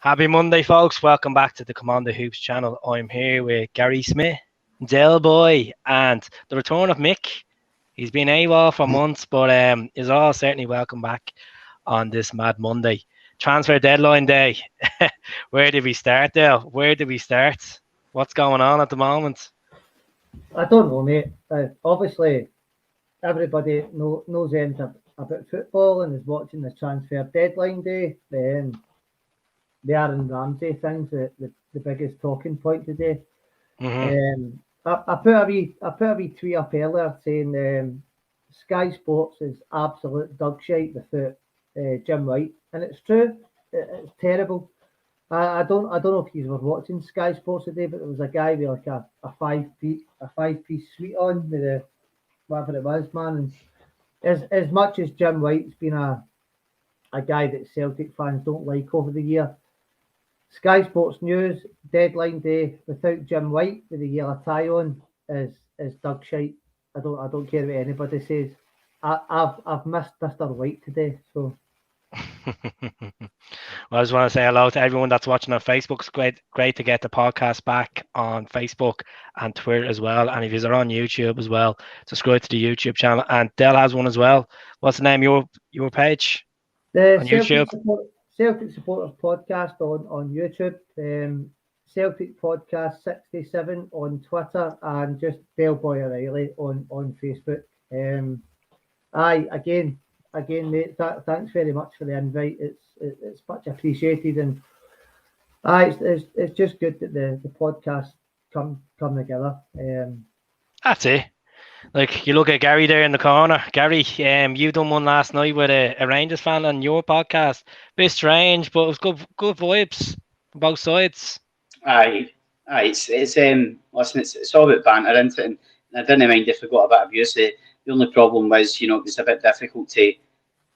Happy Monday, folks. Welcome back to the Commander Hoops channel. I'm here with Gary Smith, Del Boy, and the return of Mick. He's been AWOL for months, but is all certainly welcome back on this Mad Monday. Transfer deadline day. Where did we start, Del? Where did we start? What's going on at the moment? I don't know, mate. Obviously, everybody knows anything about football and is watching the transfer deadline day. Then the Aaron Ramsey thing's the biggest talking point today. Mm-hmm. I put a wee tweet up earlier saying Sky Sports is absolute dog shite without Jim White, and it's true. It's terrible. I don't know if you were watching Sky Sports today, but there was a guy with like a five-piece suite on with whatever it was, man. And as much as Jim White's been a guy that Celtic fans don't like over the year, Sky Sports News deadline day without Jim White with the yellow tie on is dog shite. I don't care what anybody says. I've missed Mr. White today, so. Well, I just want to say hello to everyone that's watching on Facebook. It's great to get the podcast back on Facebook and Twitter as well. And if you're on YouTube as well, subscribe to the YouTube channel. And Del has one as well. What's the name of your page The on YouTube? Celtic Supporters Podcast on YouTube. Celtic Podcast 67 on Twitter, and just Del Boy O'Reilly on Facebook. Again, mate, thanks very much for the invite. It's much appreciated, and it's just good that the podcast come together. That's it. Like, you look at Gary there in the corner. Gary, you done one last night with a Rangers fan on your podcast. Bit strange, but it was good vibes from both sides. Aye, it's listen, it's all about banter, isn't it? And I didn't mind if we got a bit of abuse. The only problem was, it was a bit difficult to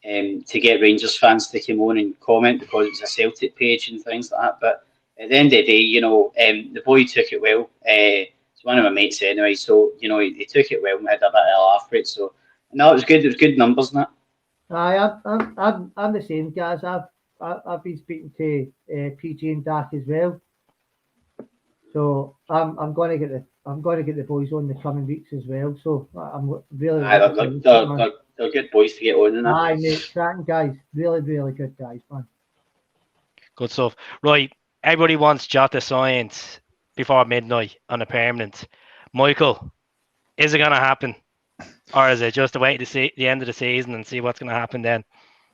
get Rangers fans to come on and comment because it's a Celtic page and things like that. But at the end of the day, the boy took it well. It's one of my mates anyway, so he took it well and we had a bit of a laugh for it. So no, it was good. It was good numbers, and that. Aye, I'm the same, guys. I've been speaking to PG and Dak as well. So I'm going to get the boys on the coming weeks as well. So I'm really. Aye, they're good boys to get on, and that. Aye, mate, cracking guys, really good guys, man. Good stuff. Right, everybody wants Jota signed before midnight on a permanent. Michael, is it going to happen, or is it just to wait to see the end of the season and see what's going to happen then?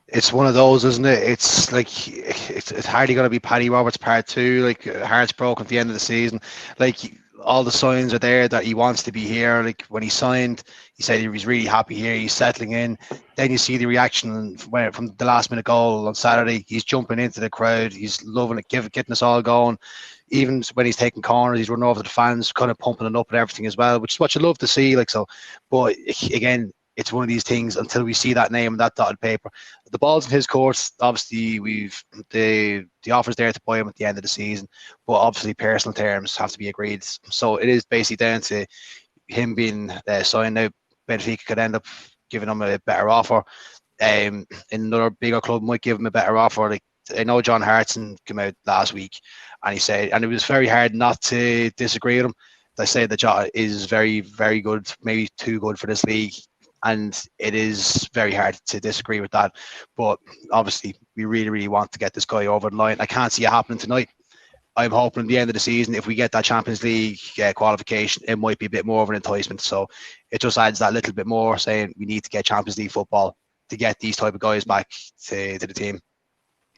It's one of those, isn't it? It's like it's hardly going to be Paddy Roberts part 2. Like, heart's broken at the end of the season. Like, all the signs are there that he wants to be here. Like, when he signed, he said he was really happy here. He's settling in. Then you see the reaction from the last minute goal on Saturday. He's jumping into the crowd. He's loving it, getting us all going. Even when he's taking corners, he's running over the fans, kind of pumping it up and everything as well, which is what you love to see. Like, so, but again, it's one of these things until we see that name and that dotted paper. The ball's in his court. Obviously, the offer's there to buy him at the end of the season, but obviously personal terms have to be agreed. So it is basically down to him being signed now. Benfica could end up giving him a better offer. Another bigger club might give him a better offer. Like, I know John Hartson came out last week and he said, and it was very hard not to disagree with him. They say that Jota is very, very good, maybe too good for this league. And it is very hard to disagree with that. But obviously, we really, really want to get this guy over the line. I can't see it happening tonight. I'm hoping at the end of the season, if we get that Champions League qualification, it might be a bit more of an enticement. So it just adds that little bit more, saying we need to get Champions League football to get these type of guys back to the team.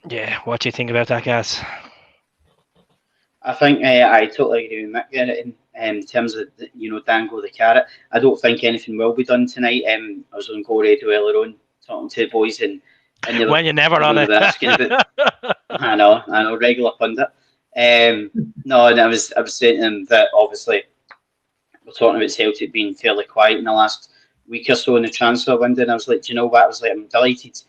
Yeah, what do you think about that, guys? I think I totally agree with Mick there in terms of dangle the carrot. I don't think anything will be done tonight. I was on Go Radio earlier on talking to the boys and they were, when you're never on it. About, I know, regular pundit. No, and I was saying to them that obviously we're talking about Celtic being fairly quiet in the last week or so in the transfer window, and I was like, do you know what? I was like, I'm delighted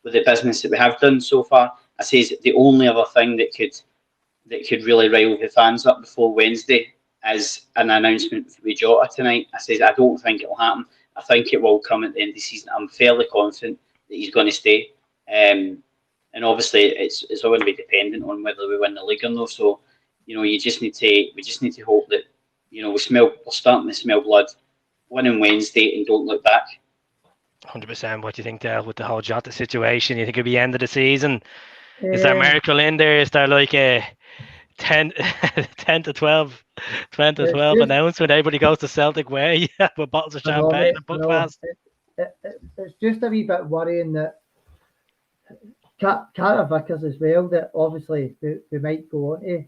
with the business that we have done so far. I say the only other thing that could really rile the fans up before Wednesday is an announcement with Jota tonight. I says I don't think it will happen. I think it will come at the end of the season. I'm fairly confident that he's going to stay. and obviously it's all going to be dependent on whether we win the league or not. So, you know, we just need to hope that, you know, we're starting to smell blood, win on Wednesday, and don't look back. 100%. What do you think, Dale, with the whole Jota situation? You think it'll be end of the season? Is there a miracle in there? Is there like a 10 to 12 announcement? Everybody goes to Celtic way with bottles of champagne and book fast. It's just a wee bit worrying that Carter-Vickers as well, that obviously we might go on to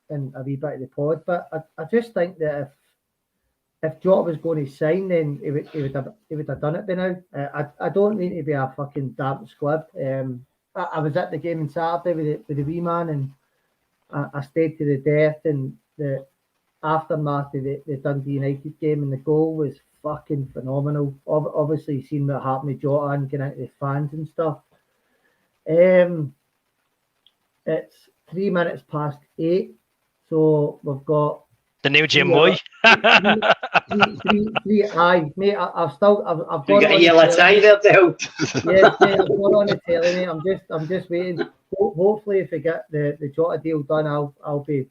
in a wee bit of the pod, but I just think that if Jota was going to sign, then he would have done it by now. I don't need to be a fucking damp squib. I was at the game on Saturday with the wee man, and I stayed to the death, and the aftermath of the Dundee United game, and the goal was fucking phenomenal. Obviously, seen what happened with Jota and getting out to the fans and stuff. It's 3 minutes past 8, so we've got the new Jim Boy. Aye, mate. I've got. You got a yellow tie there, Dale. Yes, mate, I've got on the telly, mate. I'm just waiting. Hopefully, if I get the Jota deal done, I'll be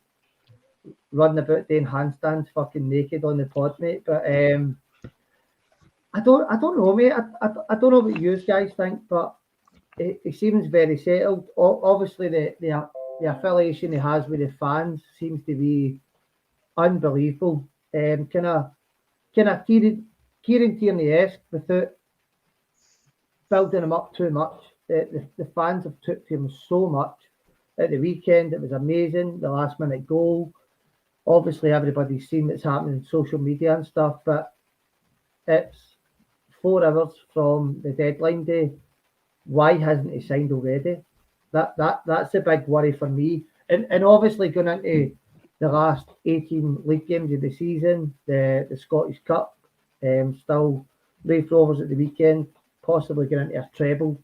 running about doing handstands, fucking naked on the pod, mate. But I don't know, mate. I don't know what you guys think, but he seems very settled. Obviously, the affiliation he has with the fans seems to be unbelievable. Kind of Kieran Tierney-esque without building him up too much. The fans have took to him so much. At the weekend, it was amazing. The last minute goal. Obviously, everybody's seen what's happening on social media and stuff, but it's 4 hours from the deadline day. Why hasn't he signed already? That's a big worry for me. And obviously going into the last 18 league games of the season, the Scottish Cup, still Raith Rovers at the weekend, possibly getting into a treble.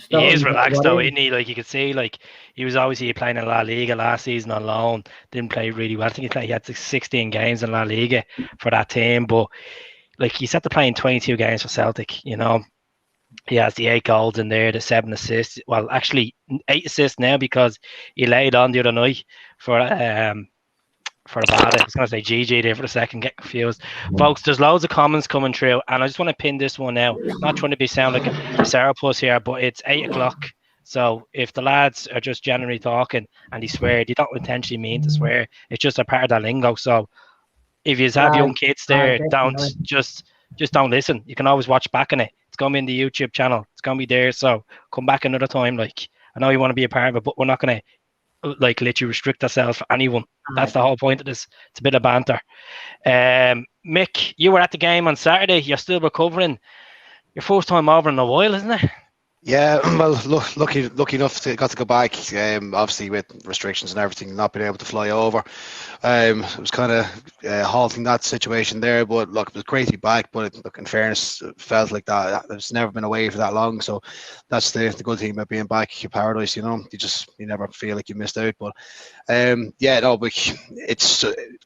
He is relaxed though, isn't he? Like you could see, like he was obviously playing in La Liga last season on loan. Didn't play really well. I think he had 16 games in La Liga for that team, but like he's set to playing 22 games for Celtic. You know, he has the 8 goals in there, the 7 assists. Well, actually 8 assists now because he laid on the other night for Abada. I was going to say GG there for a second, get confused. Folks, there's loads of comments coming through, and I just want to pin this one now. Not trying to sound like a sourpuss here, but it's 8 o'clock. So if the lads are just generally talking and they swear, they don't intentionally mean to swear. It's just a part of that lingo. So if you have young kids there, don't listen. You can always watch back on it. It's going to be in the YouTube channel. It's going to be there. So come back another time. Like, I know you want to be a part of it, but we're not going to like let you restrict ourselves for anyone. That's the whole point of this. It's a bit of banter. Mick, you were at the game on Saturday. You're still recovering. Your first time over in a while, isn't it? Yeah, well, lucky enough to got to go back. Obviously with restrictions and everything, not being able to fly over. It was kind of halting that situation there. But look, it was great to be back. But look, in fairness, it felt like that. It's never been away for that long. So that's the good thing about being back in paradise. You know, you never feel like you missed out. But yeah, no, but it's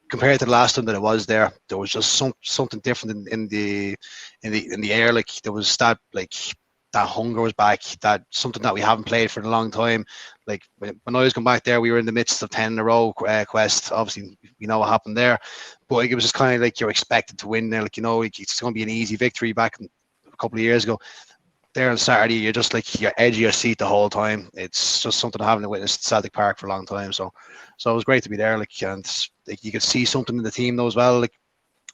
compared to the last time that it was there. There was just something different in the air. Like there was that that hunger was back, that something that we haven't played for a long time. Like when I was going back there, we were in the midst of 10 in a row quest. Obviously, we know what happened there, but like, it was just kind of like you're expected to win there. Like, you know, like, it's going to be an easy victory back a couple of years ago. There on Saturday, you're just like, you're edge of your seat the whole time. It's just something I haven't witnessed at Celtic Park for a long time. So it was great to be there. Like, and like, you could see something in the team though as well, like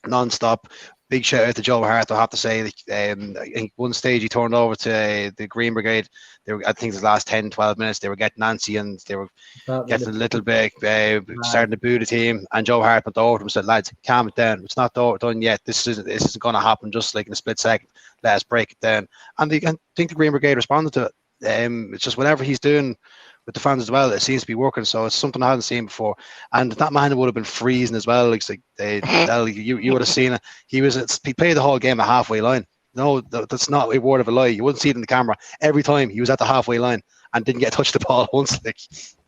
non-stop. Big shout out to Joe Hart, I have to say. I think one stage he turned over to the Green Brigade. I think the last 10, 12 minutes, they were getting antsy and they were getting a little bit, starting to boo the team. And Joe Hart went over to him and said, lads, calm it down. It's not done yet. This isn't going to happen just like in a split second. Let us break it down. And I think the Green Brigade responded to it. It's just whatever he's doing with the fans as well, it seems to be working. So it's something I hadn't seen before. And that man would have been freezing as well. Like you would have seen it. He played the whole game at halfway line. No, that's not a word of a lie. You wouldn't see it in the camera. Every time he was at the halfway line and didn't get touched the ball once. Like,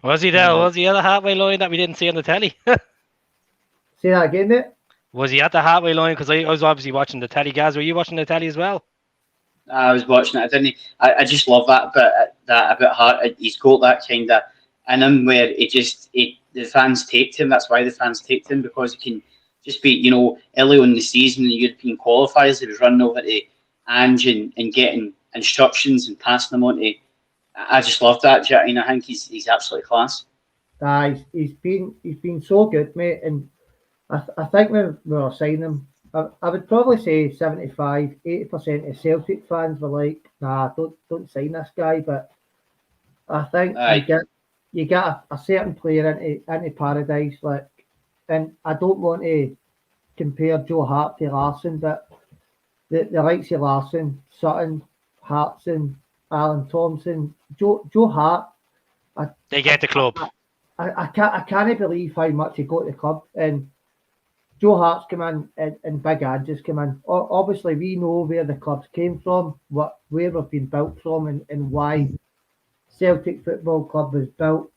was he there? Was he at the halfway line that we didn't see on the telly? Say that again, mate. Was he at the halfway line? Because I was obviously watching the telly. Gaz, were you watching the telly as well? I was watching it. I didn't. I just love that about Hart. He's got that kind of in him where the fans take him. That's why the fans take him, because he can just be, early on in the season in the European qualifiers, he was running over to Ange and getting instructions and passing them on to. I just love that. Do you know what I mean? I think he's absolutely class. He's been so good, mate, and I think when we were signing him, I would probably say 75-80% of Celtic fans were like, nah, don't sign this guy. But I think you get a certain player into paradise, like, and I don't want to compare Joe Hart to Larson, but the likes of Larson, Sutton, Hartson, Alan Thompson, Joe Hart, they get the club. I can't believe how much he got the club. And Joe Hart's come in and Big Ange's come in. Obviously, we know where the clubs came from, where we've been built from, and why Celtic Football Club was built.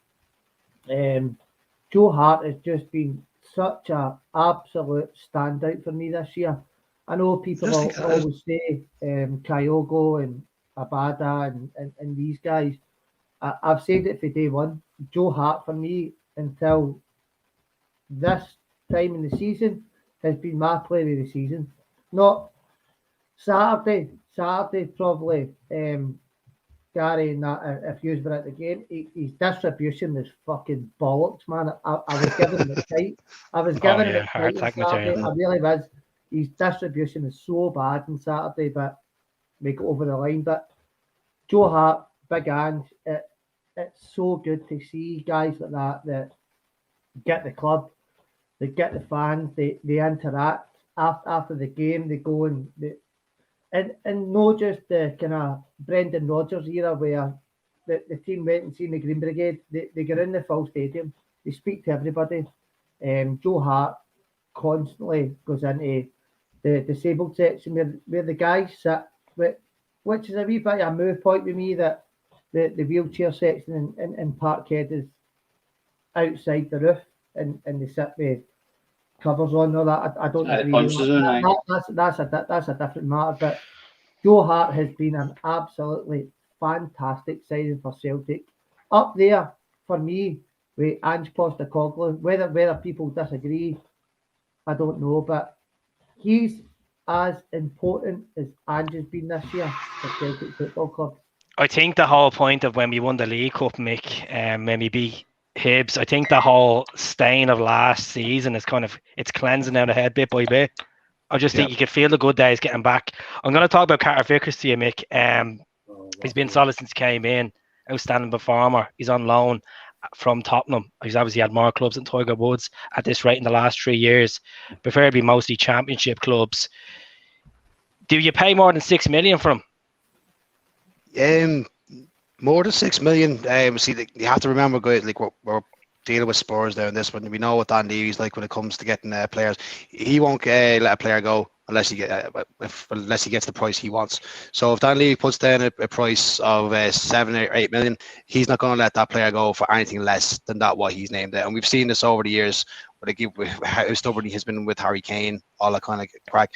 Joe Hart has just been such an absolute standout for me this year. I know people will always say Kyogo and Abada and these guys. I've said it for day one. Joe Hart for me until this time in the season has been my player of the season. Not Saturday probably. Gary, and that if you were at the game, his distribution is fucking bollocks, man. I was giving him a tight. I was giving him a tight on Saturday. I really was. His distribution is so bad on Saturday, but we got over the line. But Joe Hart, Big Ange, it's so good to see guys like that get the club, they get the fans, they interact after the game, they go and not just the kind of Brendan Rodgers era where the team went and seen the Green Brigade. They get in the full stadium, they speak to everybody. Joe Hart constantly goes into the disabled section where the guys sit, which is a wee bit of a move point with me, that the wheelchair section in Parkhead is outside the roof and they sit with covers on. All that I don't agree with that. That's a different matter. But Joe Hart has been an absolutely fantastic signing for Celtic. Up there for me with Ange Postecoglou. Whether people disagree, I don't know, but he's as important as Ange has been this year for Celtic Football Club. I think the whole point of when we won the League Cup, Mick, when we beat Hibs, I think the whole stain of last season is it's cleansing out the head bit by bit. I just think you can feel the good days getting back. I'm going to talk about Carter-Vickers to you, Mick. He's been solid since he came in. Outstanding performer. He's on loan from Tottenham. He's obviously had more clubs than Tiger Woods at this rate in the last 3 years, preferably mostly championship clubs. Do you pay more than 6 million for him? More than 6 million. See, you have to remember, guys, like we're dealing with Spurs there in this one. We know what Dan Levy's like when it comes to getting players. He won't let a player go unless he gets the price he wants. So if Dan Levy puts down a price of 7 or 8 million, he's not going to let that player go for anything less than that what he's named it. And we've seen this over the years. How stubborn he has been with Harry Kane, all that kind of crack.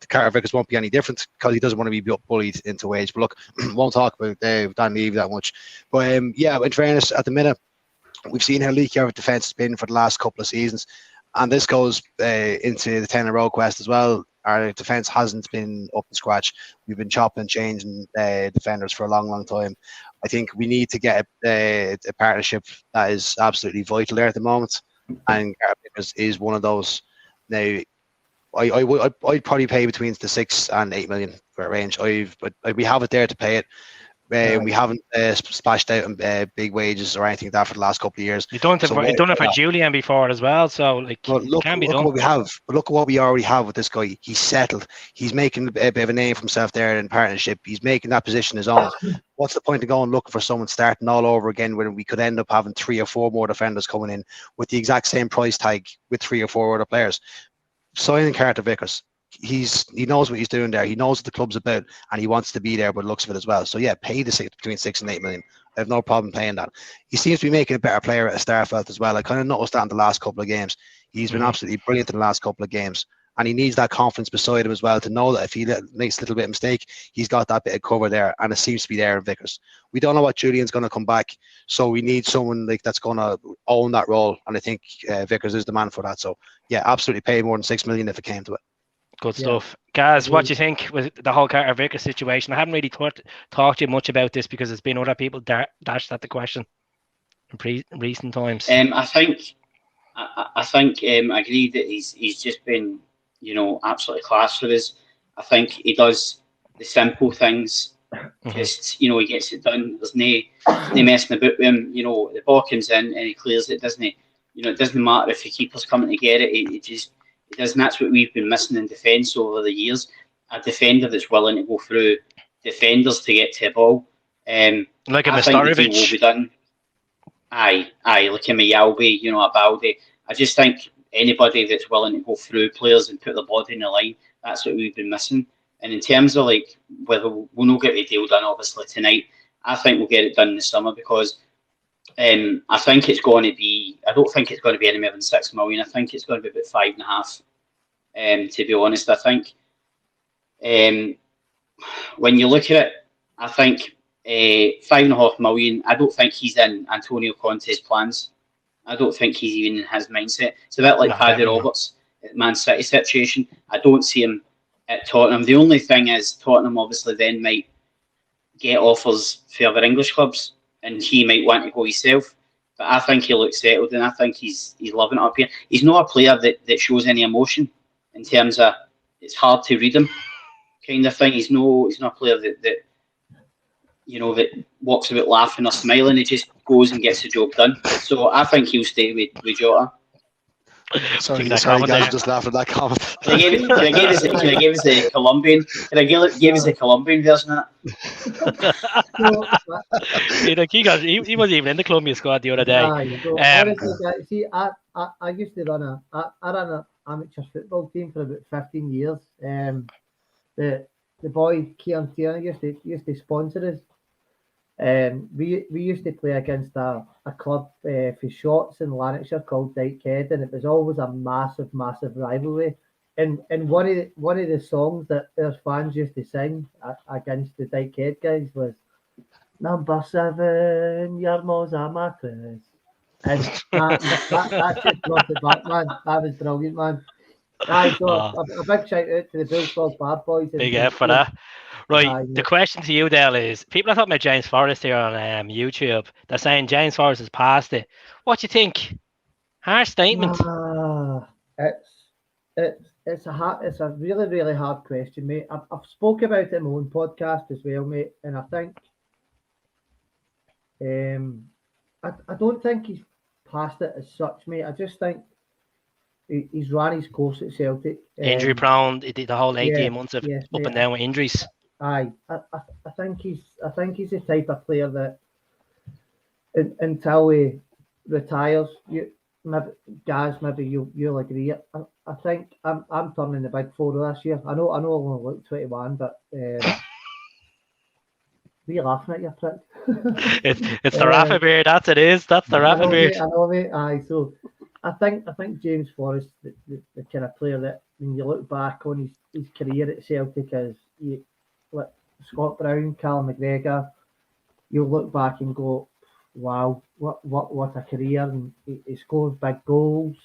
Carter-Vickers won't be any different because he doesn't want to be bullied into wage. But look, won't talk about Dan Levy that much. But in fairness, at the minute, we've seen how leaky our defence has been for the last couple of seasons. And this goes into the 10-in-a-row quest as well. Our defence hasn't been up to scratch. We've been chopping and changing defenders for a long, long time. I think we need to get a partnership that is absolutely vital there at the moment. And Carter-Vickers is one of those. Now, I'd probably pay between the 6 and 8 million for a range. We have it there to pay it. We haven't splashed out on big wages or anything like that for the last couple of years. You've done it for Julian before as well, so it can be done. Look what we have. But look at what we already have with this guy. He's settled. He's making a bit of a name for himself there in partnership. He's making that position his own. What's the point of going looking for someone starting all over again when we could end up having 3 or 4 more defenders coming in with the exact same price tag with 3 or 4 other players? Signing Carter-Vickers. He knows what he's doing there. He knows what the club's about, and he wants to be there by the looks of it as well. So yeah, pay between 6 and 8 million. I have no problem paying that. He seems to be making a better player at Starfelt as well. I kind of noticed that in the last couple of games. He's been absolutely brilliant in the last couple of games. And he needs that confidence beside him as well to know that if he makes a little bit of mistake, he's got that bit of cover there, and it seems to be there in Vickers. We don't know what Julian's going to come back, so we need someone like that's going to own that role, and I think Vickers is the man for that. So yeah, absolutely pay more than $6 million if it came to it. Good stuff. Gaz, what do you think with the whole Carter-Vickers situation? I haven't really talked to you much about this because there's been other people dashed at the question in recent times. I think I agree that he's just been, absolutely class for us. I think he does the simple things. Just, he gets it done. There's no messing about with him. The ball comes in and he clears it, doesn't he? It doesn't matter if the keeper's coming to get it. He doesn't. That's what we've been missing in defence over the years. A defender that's willing to go through defenders to get to a ball. Like a I think the deal will Mastarovic. be done. Aye, like a Mayalbi, a Baldi. I just think anybody that's willing to go through players and put their body in the line, that's what we've been missing. And in terms of whether we'll not get the deal done, obviously tonight, I think we'll get it done in the summer because I think it's going to be. I don't think it's going to be any more than $6 million. I think it's going to be about 5.5. To be honest, I think when you look at it, I think 5.5 million. I don't think he's in Antonio Conte's plans. I don't think he's even in his mindset. It's a bit like Paddy Roberts at Man City situation. I don't see him at Tottenham. The only thing is Tottenham obviously then might get offers for other English clubs and he might want to go himself. But I think he looks settled and I think he's loving it up here. He's not a player that shows any emotion in terms of it's hard to read him kind of thing. He's not a player that walks about laughing or smiling. He just goes and gets the job done. So I think he'll stay with Jota. Sorry, guys, just laughing at that comment. Can I give us the Colombian? Can I give us the Colombian version of that? He wasn't even in the Colombia squad the other day. Honestly, see, I used to run an amateur football team for about 15 years. The boy Kean Tierney used to sponsor us. We used to play against a club for shots in Lanarkshire called Dykehead, and it was always a massive rivalry. And one of the songs that our fans used to sing against the Dykehead guys was "Number 7, Yermosa Macris." And that just brought it back, man. That was brilliant, man. So a big shout out to the Bullfrog Bad Boys. Big F for that. Right, the question to you, Dale, is people are talking about James Forrest here on YouTube. They're saying James Forrest has passed it. What do you think? Harsh statement. It's a really hard question, mate. I've spoke about it in my own podcast as well, mate, and I think I don't think he's passed it as such, mate. I just think he's ran his course at Celtic. Injury prone, the whole 18 months of up and down with injuries. I think he's the type of player that until he retires, maybe you'll agree. I think I'm turning the big 4 this year. I know I only look 21, but we are laughing at you, prick. It's the Rafa beard. That's the Rafa beard. I know, mate. Aye, so I think James Forrest, the kind of player that when you look back on his career at Celtic is like Scott Brown, Callum McGregor, you'll look back and go, wow, what a career, and he scores big goals.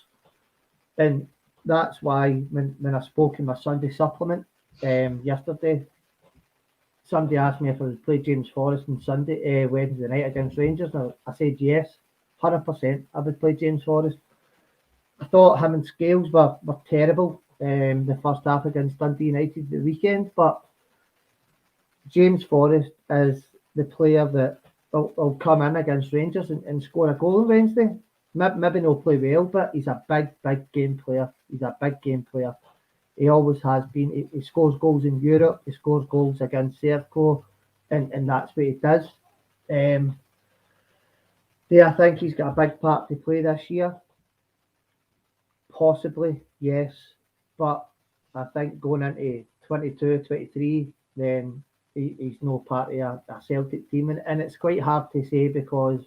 And that's why when I spoke in my Sunday supplement yesterday, somebody asked me if I would play James Forrest on Wednesday night against Rangers. And I said yes, 100% I would play James Forrest. I thought him and Scales were terrible the first half against Dundee United the weekend, but James Forrest is the player that will come in against Rangers and score a goal on Wednesday. Maybe not play well, but he's a big game player. He's a big game player. He always has been. He scores goals in Europe. He scores goals against Serco, and that's what he does. I think he's got a big part to play this year. Possibly, yes. But I think going into 22, 23, then he's no part of a Celtic team. And it's quite hard to say because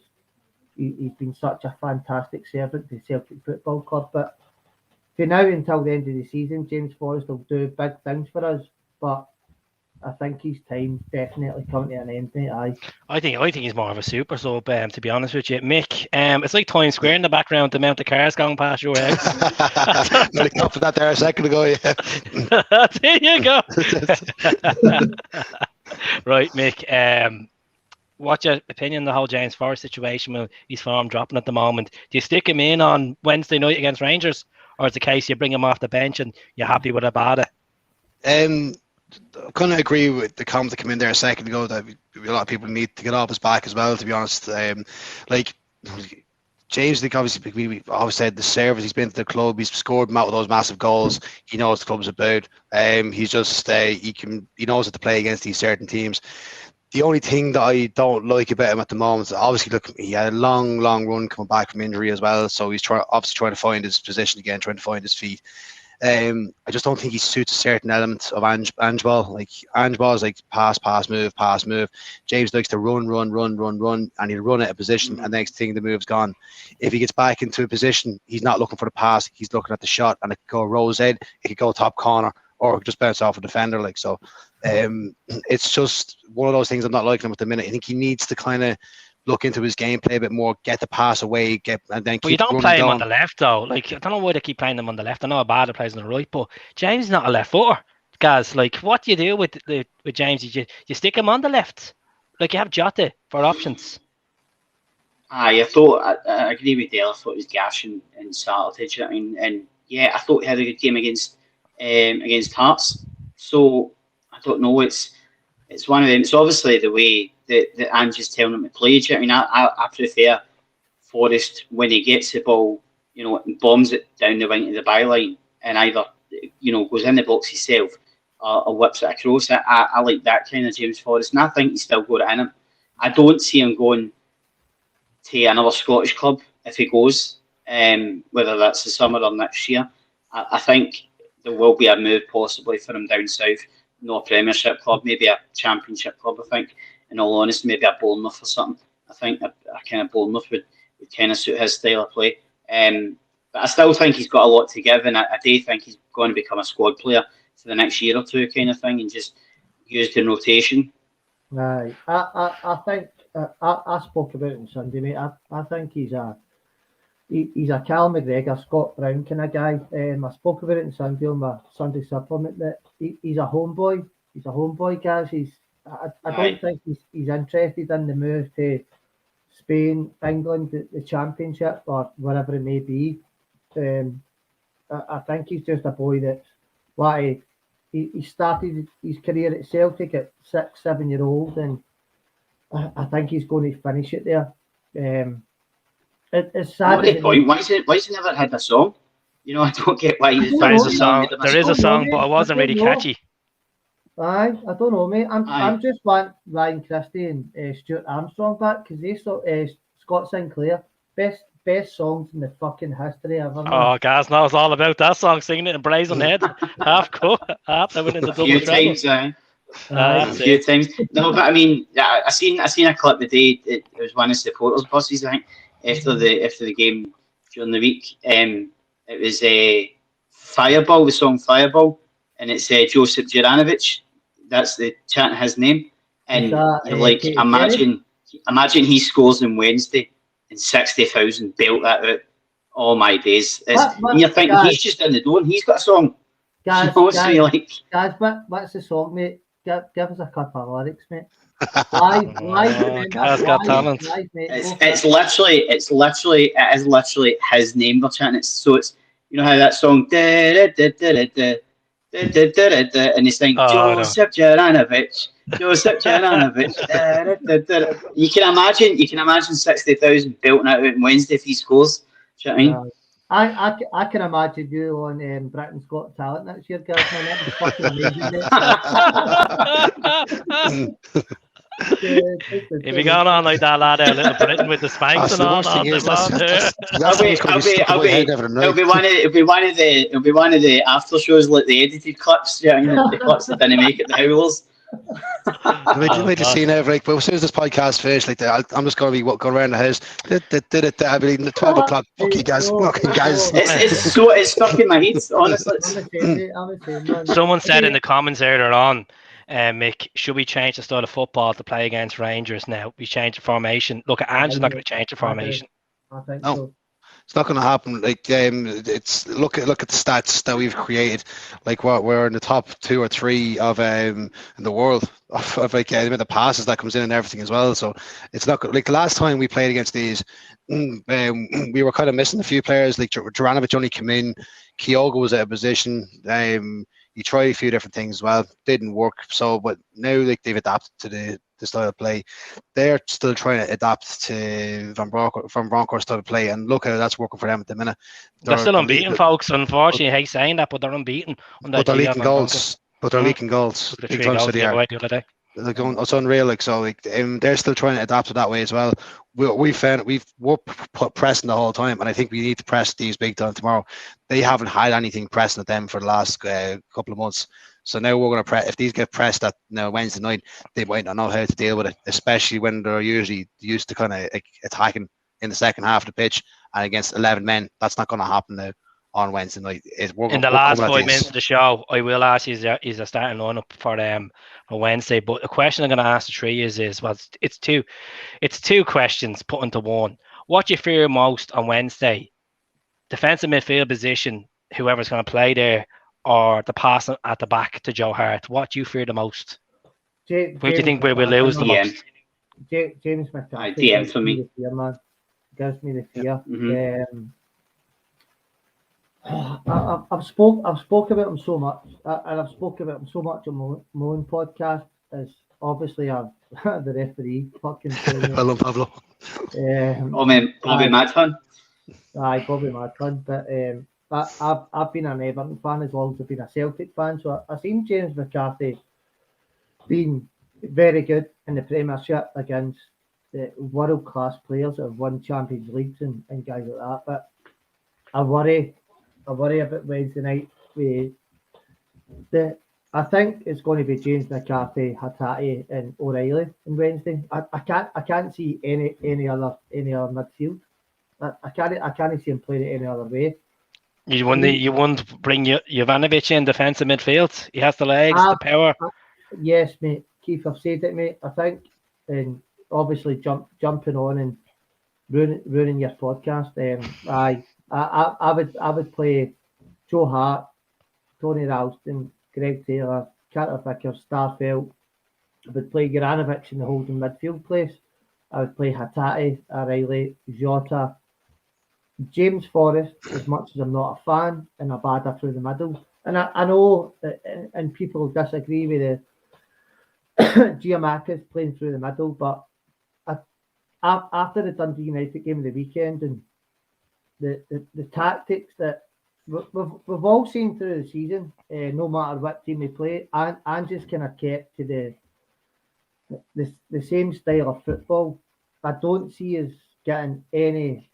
he's been such a fantastic servant to Celtic Football Club. But for now until the end of the season, James Forrest will do big things for us, but I think his time definitely coming to an end, mate. I think he's more of a super sub, to be honest with you. Mick, it's like Times Square in the background, the amount of cars going past your house. Nearly got for that there a second ago, yeah. There you go. Right, Mick. What's your opinion on the whole James Forrest situation with his form dropping at the moment? Do you stick him in on Wednesday night against Rangers, or is it a case you bring him off the bench and you're happy with Abada? I kind of agree with the comment that came in there a second ago that a lot of people need to get off his back as well, to be honest. Like James, like obviously we always said the service, he's been to the club, he's scored out of those massive goals, he knows what the club's about. He's just he knows how to play against these certain teams. The only thing that I don't like about him at the moment is obviously, look, he had a long run coming back from injury as well, so he's trying to find his position again, trying to find his feet. I just don't think he suits a certain element of Angeball. Like Angeball is like pass, move. James likes to run, and he'll run out of position, and the next thing the move's gone. If he gets back into a position, he's not looking for the pass, he's looking at the shot, and it could go rose head, it could go top corner, or it could just bounce off a defender. Like so, it's just one of those things I'm not liking him at the minute. I think he needs to kind of look into his gameplay a bit more, get the pass away, and then keep. But you don't play him on the left though. Like I don't know why they keep playing him on the left. I know Abada plays on the right, but James is not a left footer. Guys, like what do you do with James? You stick him on the left, like you have Jota for options. I agree with Dale. I thought it was gash and Saturday. I mean, and yeah, I thought he had a good game against Hearts. So I don't know. It's one of them. It's obviously the way that Ange's telling him to play. I mean, I prefer Forrest when he gets the ball, and bombs it down the wing to the byline, and either goes in the box himself or whips it across. I like that kind of James Forrest, and I think he's still got it in him. I don't see him going to another Scottish club if he goes, whether that's the summer or next year. I think there will be a move possibly for him down south. No a Premiership club, maybe a Championship club, I think. In all honesty, maybe a Bournemouth or something. I think a kind of Bournemouth would kind of suit his style of play. But I still think he's got a lot to give, and I do think he's going to become a squad player for the next year or two kind of thing, and just used in rotation. Right. I think I spoke about it on Sunday, mate. I think he's a Cal McGregor, Scott Brown kind of guy. I spoke about it on Sunday on my Sunday supplement that he's a homeboy. He's a homeboy, guys. I don't think he's interested in the move to Spain, England, the Championship, or wherever it may be. I think he's just a boy that's why he started his career at Celtic at 6-7 year old, and I think he's going to finish it there. It's sad. Point. Why has he never had a song? I don't get why he's. There is a song. There is a song, but it wasn't really catchy. I don't know, mate. I'm just want Ryan Christie and Stuart Armstrong back because they saw Scott Sinclair best songs in the fucking history ever. Oh, guys, now it's all about that song, singing it in Brazenhead, half cut, half that went into double treble. A few times. No, but I mean, I seen a clip the day. It was one of the supporters' buses, I think, after the game during the week. It was a Fireball, the song Fireball, and it's Josip Juranovic. That's the chant his name, and you're like, imagine he scores on Wednesday and 60,000 belt that out. Oh my days! And you're thinking he's just in the door and he's got a song. Guys, what's the song, mate? Give us a couple of lyrics, mate. Guy's got talent. It's literally his name they're chanting. It's how that song and he's saying Josip Juranovic. You can imagine 60,000 belting out on Wednesday if he scores. Do you know what I mean? I can imagine you on Britain's Got Talent next year, guys. Man, that'd be fucking amazing. If you're going on like that, lad, out Little Britain with the Spanks and all that, it'll be one of the after shows, like the edited clips, the clips that didn't make it, the Howlers. You might just see now, like, but as soon as this podcast finished, like, I'm just going to be going around the house. I'll be 12 o'clock. Fuck you guys. Fucking guys. It's stuck in my head, honestly. I'm the same, man. Someone said in the comments earlier on, Mick, should we change the style of football to play against Rangers now? We change the formation. Look, Ange's not going to change the formation. I think No. so. It's not going to happen. Like, it's look at the stats that we've created. Like, what we're in the top 2 or 3 of in the world of like the passes that comes in and everything as well. So it's not like the last time we played against these, we were kind of missing a few players. Like Juranovic only came in, Kyogo was out of position. He tried a few different things as well, didn't work. So, but now like they've adapted to the style of play. They're still trying to adapt to Van Bronckhorst style of play, and look how that's working for them at the minute. They're still unbeaten, folks. Unfortunately, I hate saying that, but they're unbeaten. But they're leaking goals. Big times that they are. They're going, it's unreal. Like, so, like, they're still trying to adapt to that way as well. We're pressing the whole time, and I think we need to press these big time tomorrow. They haven't had anything pressing at them for the last couple of months. So now we're going to press. If these get pressed at Wednesday night, they might not know how to deal with it, especially when they're usually used to kind of attacking in the second half of the pitch and against 11 men. That's not going to happen now on Wednesday night. In the last 5 minutes of the show, I will ask you is a starting lineup for Wednesday. But the question I'm going to ask the three is it's two questions put into one. What do you fear most on Wednesday? Defensive midfield position, whoever's going to play there, or the pass at the back to Joe Hart? What do you fear the most? Where do you think we will lose the most? James McCarthy. DM for me. Gives me the fear. Mm-hmm. I've spoke about him so much, and I've spoken about him so much on my own podcast. As obviously the referee fucking. Hello, Pablo. Bobby Madfun. Aye, Bobby Madfun. But I've been an Everton fan as long as I've been a Celtic fan, so I've seen James McCarthy being very good in the Premiership against the world class players that have won Champions Leagues and guys like that. But I worry about Wednesday night. I think it's going to be James McCarthy, Hatate, and O'Reilly on Wednesday. I can't see any other midfield. I can't see him playing it any other way. You wouldn't bring Jovanovic in defensive midfield. He has the legs, the power. Yes, mate. Keith, I've said it, mate. I think, and obviously jumping on and ruining your podcast. I would play Joe Hart, Tony Ralston, Greg Taylor, Carter-Vickers, Starfelt. I would play Juranovic in the holding midfield place. I would play Hatate, O'Reilly, Jota, James Forrest, as much as I'm not a fan, and Abada through the middle. And I know that, and people disagree with the Giamacca's playing through the middle, but after the Dundee United game of the weekend and the tactics that we've all seen through the season, no matter what team they play, and just kind of kept to the same style of football. I don't see us getting any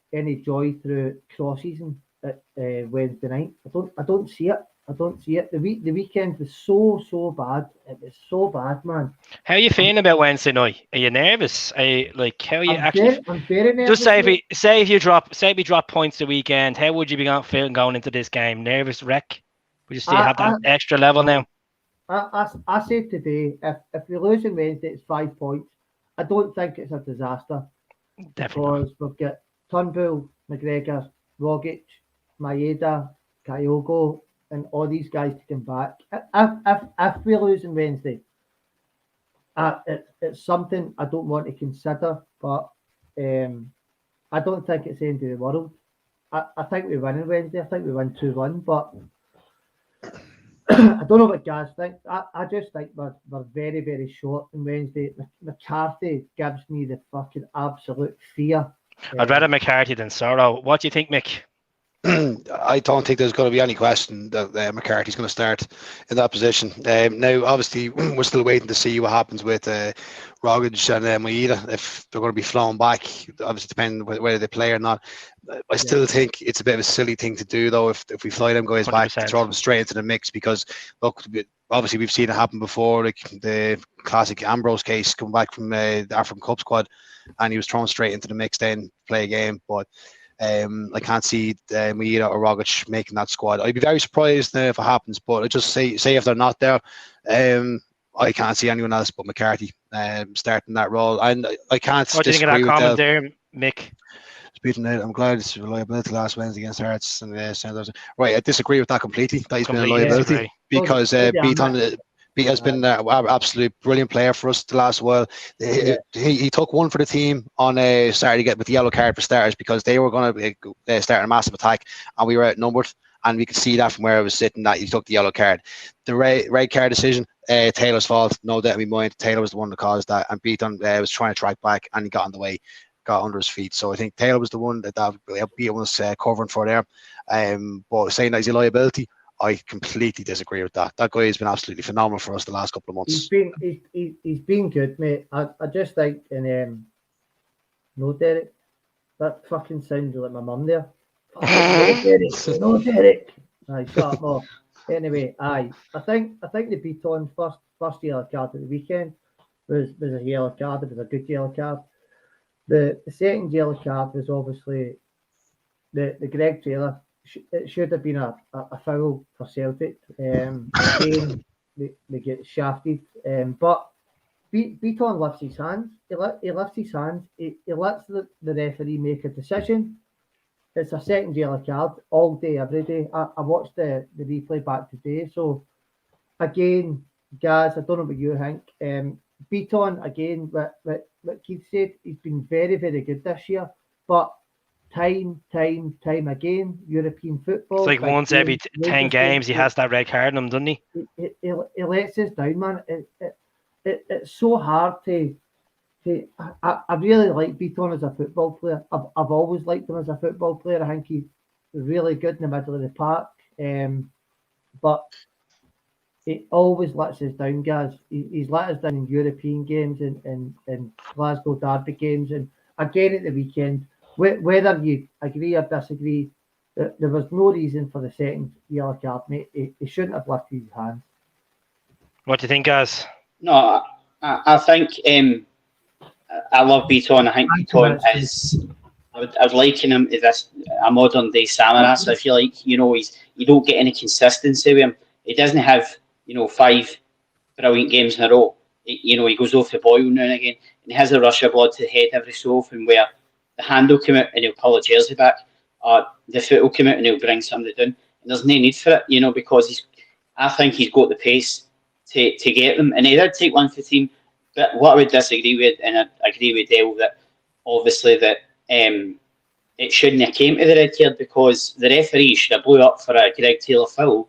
joy through crosses at Wednesday night. I don't see it. The weekend was so bad. It was so bad, man. How are you feeling about Wednesday night? Are you nervous? Are you how are you actually? I'm very nervous. Just say if we drop points the weekend, how would you be feeling going into this game? Nervous wreck? Would you still have that extra level now? I said today, if we lose on Wednesday, it's 5 points. I don't think it's a disaster. Definitely. Because we've got Turnbull, McGregor, Rogic, Maeda, Kyogo, and all these guys to come back. If we lose on Wednesday, it's something I don't want to consider, but I don't think it's the end of the world. I think we win on Wednesday. I think we win 2-1, but I don't know what guys think. I just think we're very, very short on Wednesday. McCarthy gives me the fucking absolute fear. I'd rather McCarthy than Sorrow. What do you think, Mick? I don't think there's going to be any question that McCarthy's going to start in that position. Now, obviously, we're still waiting to see what happens with Rogic and Maeda, if they're going to be flown back. Obviously, depending whether they play or not. I still think it's a bit of a silly thing to do, though, if we fly them guys 100%. Back, to throw them straight into the mix, because look, obviously we've seen it happen before, like the classic Ambrose case, come back from the African Cup squad, and he was thrown straight into the mix then to play a game. But I can't see Maeda or Rogic making that squad. I'd be very surprised if it happens, but I just say if they're not there, I can't see anyone else but McCarthy starting that role. And I can't What do you think of disagree that with comment there, Mick? Speaking of, I'm glad it's reliability last Wednesday against Hearts and right. I disagree with that completely. That he's been a liability disagree. because Beaton has been an absolute brilliant player for us the last while. He took one for the team on a Saturday get with the yellow card for starters because they were going to start a massive attack and we were outnumbered. And we could see that from where I was sitting that he took the yellow card. The red card decision, Taylor's fault, no doubt in my mind. Taylor was the one that caused that, and Beaton was trying to track back and he got on the way. Got under his feet. So I think Taylor was the one that Beaton was covering for there. But saying that he's a liability, I completely disagree with that. That guy has been absolutely phenomenal for us the last couple of months. He's been good, mate. I just think, no, Derek, that fucking sounds like my mum there. No, Derek. Aye, shut up, no. Anyway, I think the Beaton first yellow card at the weekend was a yellow card. It was a good yellow card. The second yellow card was obviously the Greg Taylor. It should have been a foul for Celtic. Again, they get shafted. But Beaton lifts his hands. He lifts his hands. He lets the referee make a decision. It's a second yellow card all day, every day. I watched the replay back today. So, again, guys, I don't know what you think. Beaton, again, what Keith said, he's been very, very good this year. But time again, European football. It's like once every 10 games he has that red card in him, doesn't he? He lets us down, man. It's so hard to I really like Beaton as a football player. I've always liked him as a football player. I think he's really good in the middle of the park. But he always lets us down, guys. He's let us down in European games and Glasgow Derby games, and again at the weekend. Whether you agree or disagree, there was no reason for the second yellow card, mate. He shouldn't have lifted his hands. What do you think, guys? No, I think I love Beaton. I think Beaton is. I would liken him as a modern day Samaras. I feel like you don't get any consistency with him. He doesn't have 5 brilliant games in a row. He goes off the boil now and again, and he has a rush of blood to the head every so often where the hand will come out and he'll pull a jersey back, or the foot will come out and he'll bring somebody down, and there's no need for it, because I think he's got the pace to get them, and he did take one for the team. But what I would disagree with, and I agree with Dale, that obviously that it shouldn't have came to the red card because the referee should have blew up for a Greg Taylor foul.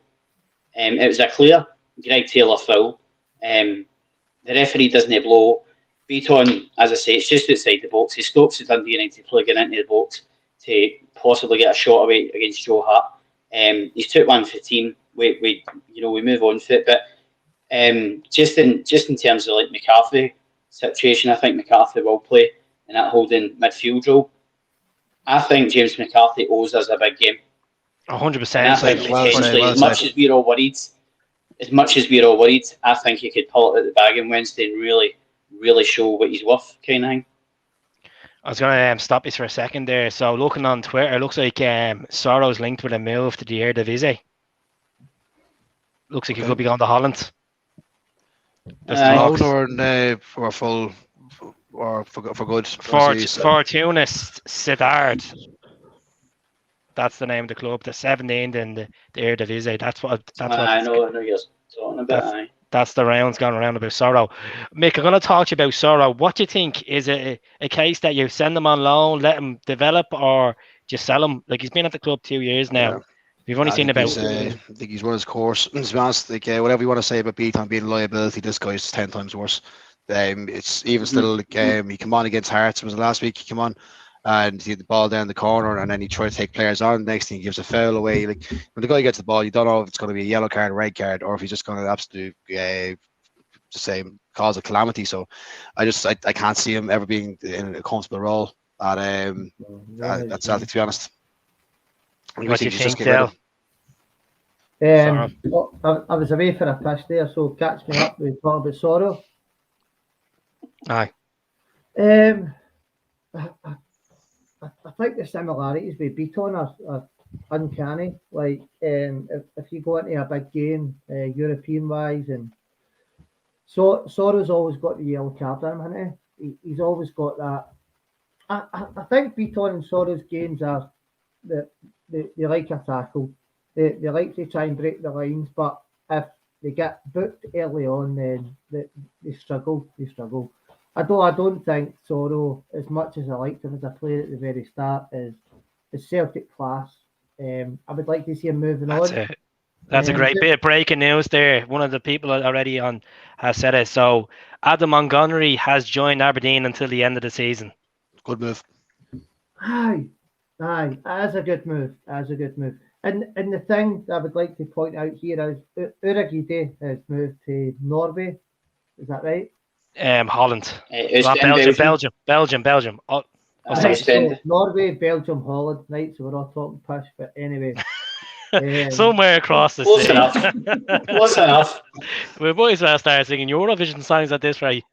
It was a clear Greg Taylor foul. The referee doesn't blow. Beaton, as I say, it's just outside the box. He stops the Dundee United player getting into the box to possibly get a shot away against Joe Hart. He's took one for the team. We move on for it, but just in terms of like McCarthy situation, I think McCarthy will play in that holding midfield role. I think James McCarthy owes us a big game. 100%. I think potentially, as much as we're all worried, I think he could pull it out the bag on Wednesday and really show what he's worth, kind of thing. I was going to stop you for a second there. So looking on Twitter, it looks like Sorrow's linked with a move to the Eredivisie. Looks like he could be going to Holland. For full or for good. Fortuna Sittard. That's the name of the club. The 17th in the Eredivisie. That's what I know you're talking about. That's the rounds going around about Sorrow. Mick, I'm going to talk to you about Sorrow. What do you think? Is it a case that you send him on loan, let him develop, or just sell him? Like, he's been at the club 2 years now. Yeah. We've only seen about. I think he's run his course. To be honest, whatever you want to say about Beaton being a liability, this guy's 10 times worse. It's even still. He came on against Hearts. Was it last week? He came on and he had the ball down the corner, and then he tried to take players on. Next thing, he gives a foul away. Like, when the guy gets the ball, you don't know if it's going to be a yellow card, a red card, or if he's just going to absolutely cause a calamity. So I can't see him ever being in a comfortable role at Celtic, to be honest. What do you think, Dale? I was away for a piss there, so catch me up. We talk about Sorrow. Aye. I think the similarities with Beaton are uncanny. Like, if you go into a big game, European wise, and Sorrow's always got the yellow card in him, hasn't he? He's always got that. I think Beaton and Sorrow's games are that they like a tackle. They like to try and break the lines, but if they get booked early on, then they struggle. They struggle. I don't think Sorrow, as much as I liked him as a player at the very start, is Celtic class. I would like to see him moving on. That's a great bit of breaking news there. One of the people already on has said it. So Adam Montgomery has joined Aberdeen until the end of the season. Good move. Aye, as a good move. And the thing that I would like to point out here is Uragide has moved to Norway. Is that right? Holland. Belgium. So Norway, Belgium, Holland. Right, so we're all talking pish, but anyway. Somewhere across the Close sea. enough. Close enough. We boys will start singing Eurovision songs at this rate.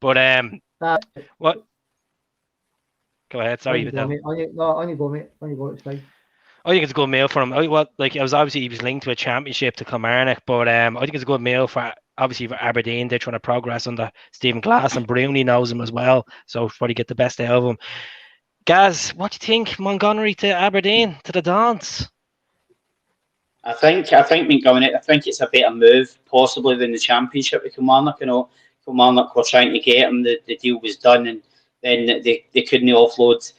But what? Go ahead. Sorry, on you go, mate. It's fine. I think it's a good meal for him. He was linked to a championship to Kilmarnock, but I think it's a good meal for Aberdeen. They're trying to progress under Stephen Glass, and Bruni knows him as well, so probably get the best out of him. Gaz, what do you think? Montgomery to Aberdeen, to the Dons? I think Montgomery. I think it's a better move, possibly than the championship with Kilmarnock. Kilmarnock were trying to get him. The deal was done, and then they couldn't offload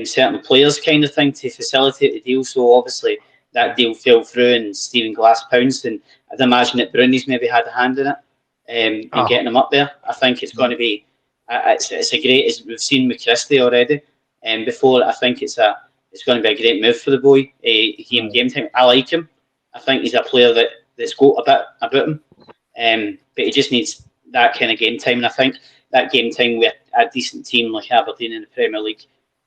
certain players, kind of thing, to facilitate the deal. So obviously that deal fell through, and Stephen Glass pounced. And I'd imagine that Bruni's maybe had a hand in it, and getting him up there. I think it's going to be. It's a great. As we've seen with Christie already. Before, I think it's going to be a great move for the boy. Game time. I like him. I think he's a player that's got a bit about him, but he just needs that kind of game time. And I think that game time with a decent team like Aberdeen in the Premier League,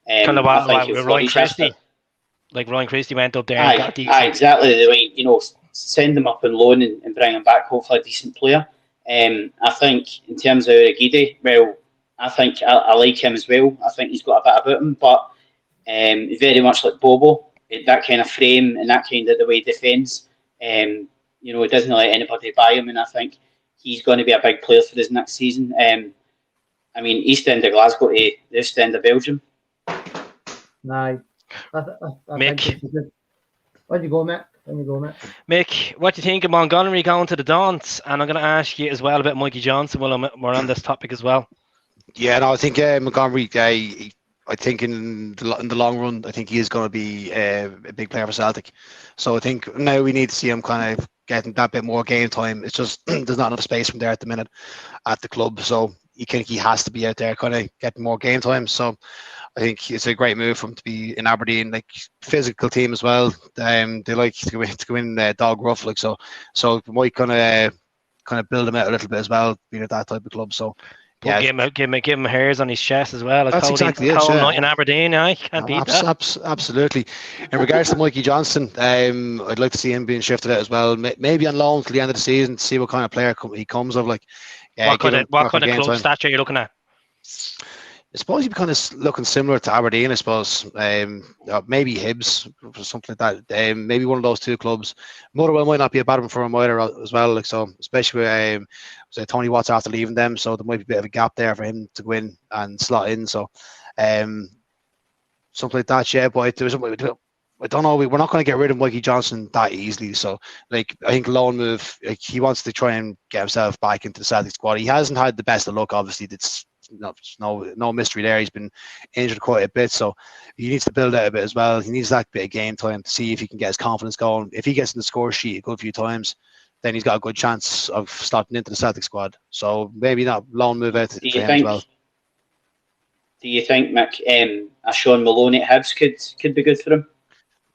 kind of like Ryan Christie. Like Ryan Christie went up there and got decent. Exactly the way, send him up on loan and bring him back, hopefully a decent player. I think in terms of Uragide, well, I think I like him as well. I think he's got a bit about him, but very much like Bobo, that kind of frame and that kind of the way he defends. He doesn't let anybody buy him, and I think he's going to be a big player for this next season. East End of Glasgow to the East End of Belgium. Nice. Mick. On you go, Mick. Mick, what do you think of Montgomery going to the Dons? And I'm going to ask you as well about Mikey Johnson while we're on this topic as well. Yeah, no, I think Montgomery. I think in the long run, I think he is going to be a big player for Celtic. So I think now we need to see him kind of getting that bit more game time. It's just there's not enough space from there at the minute at the club. So he has to be out there kind of getting more game time. So I think it's a great move for him to be in Aberdeen, like physical team as well. They like to go in dog rough, like so it might kind of build him out a little bit as well, being at that type of club. So. Yeah, give him hairs on his chest as well. That's exactly it. Cold night in Aberdeen, can't beat that. Absolutely. In regards to Mikey Johnson, I'd like to see him being shifted out as well. Maybe on loan till the end of the season to see what kind of player he comes of. Like, what kind of club stature are you looking at? I suppose he'd be kind of looking similar to Aberdeen, I suppose. Maybe Hibs or something like that. Maybe one of those two clubs. Motherwell might not be a bad one for him either as well. Like so, especially with Tony Watts after leaving them, so there might be a bit of a gap there for him to go in and slot in. So, something like that. Yeah, but I don't know. We're not going to get rid of Mikey Johnson that easily. So, like, I think loan move. Like, he wants to try and get himself back into the Celtic squad. He hasn't had the best of luck, obviously. It's no mystery there. He's been injured quite a bit, so he needs to build out a bit as well. He needs that bit of game time to see if he can get his confidence going. If he gets in the score sheet a good few times, then he's got a good chance of starting into the Celtic squad. So maybe that loan move out to him as well. Do you think, Mick, a Sean Maloney at Hibs could be good for him?